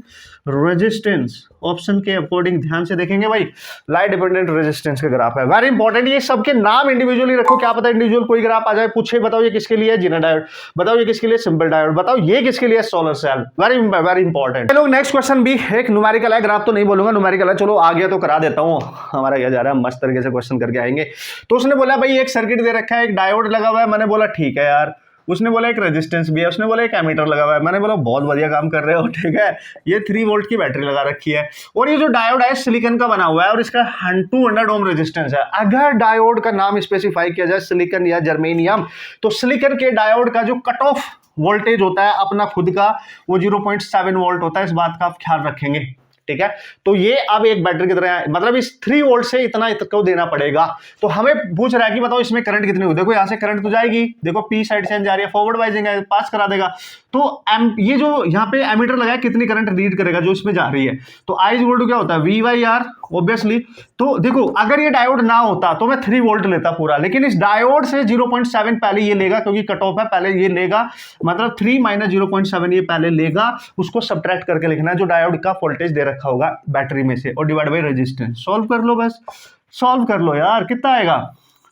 रेजिस्टेंस ऑप्शन के अकॉर्डिंग, ध्यान से देखेंगे भाई, लाइट डिपेंडेंट रेजिस्टेंस का ग्राफ है, वेरी इंपॉर्टेंट। ये सबके नाम इंडिविजुअली रखो, क्या पता इंडिविजुअल कोई ग्राफ आ जाए, पूछे बताओ ये किसके लिए है, जीना डायोड, बताओ ये किसके लिए सिंपल डायोड, बताओ ये किसके लिए solar cell, very very important. चलो नेक्स्ट क्वेश्चन भी एक न्यूमेरिकल है, ग्राफ तो नहीं बोलूंगा, न्यूमेरिकल है, चलो आ गया तो करा देता हूँ, हमारा क्या जा रहा है, मस्त तरीके से क्वेश्चन करके आएंगे। तो उसने बोला भाई एक सर्किट दे रखा है, एक डायोड लगा हुआ है, मैंने बोला ठीक है यार, उसने बोला एक रेजिस्टेंस भी है, उसने बोला एक एमीटर लगा हुआ है, मैंने बोला बहुत बढ़िया काम कर रहे हो, ठीक है। ये 3 वोल्ट की बैटरी लगा रखी है, और ये जो डायोड है सिलिकॉन का बना हुआ है, और इसका 200 ओम रेजिस्टेंस है। अगर डायोड का नाम स्पेसिफाई किया जाए सिलिकॉन या जर्मेनियम, तो सिलिकॉन के डायोड का जो कट ऑफ वोल्टेज होता है अपना खुद का, वो 0.7 वोल्ट होता है, इस बात का आप ख्याल रखेंगे, ठीक है। तो ये अब एक बैटरी की तरह, मतलब इस 3 वोल्ट से इतना को देना पड़ेगा। तो हमें पूछ रहा है कि बताओ इसमें करंट कितनी होगी, देखो यहां से करंट तो जाएगी, देखो पी साइड से जा रही है, फॉरवर्ड वाइजिंग है, पास करा देगा। तो ये जो यहाँ पे एमीटर लगा है कितनी करंट रीड करेगा जो इसमें जा रही है, तो I = क्या होता है, V/R ऑब्वियसली। तो देखो अगर ये डायोड ना होता तो मैं 3 वोल्ट लेता पूरा, लेकिन इस डायोड से 0.7 पहले ये लेगा, क्योंकि कट ऑफ है, पहले ये लेगा, मतलब 3 - 0.7 ये पहले लेगा, उसको सब्ट्रैक्ट करके लिखना है जो डायोड का वोल्टेज दे रखा होगा बैटरी में से, और डिवाइड बाई रेजिस्टेंस। सॉल्व कर लो, बस सॉल्व कर लो यार, कितना आएगा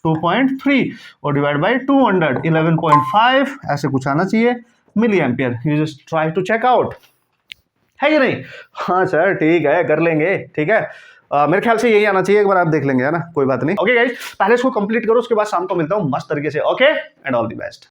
2.3 और डिवाइड बाई 200 11.5, ऐसे कुछ आना चाहिए milli ampere. You just try to check out, है कि नहीं? हाँ सर ठीक है, कर लेंगे, ठीक है। मेरे ख्याल से यही आना चाहिए, एक बार आप देख लेंगे, है ना, कोई बात नहीं। ओके गाइस, पहले इसको कंप्लीट करो, उसके बाद शाम को मिलता हूँ मस्त तरीके से। Okay and all the best.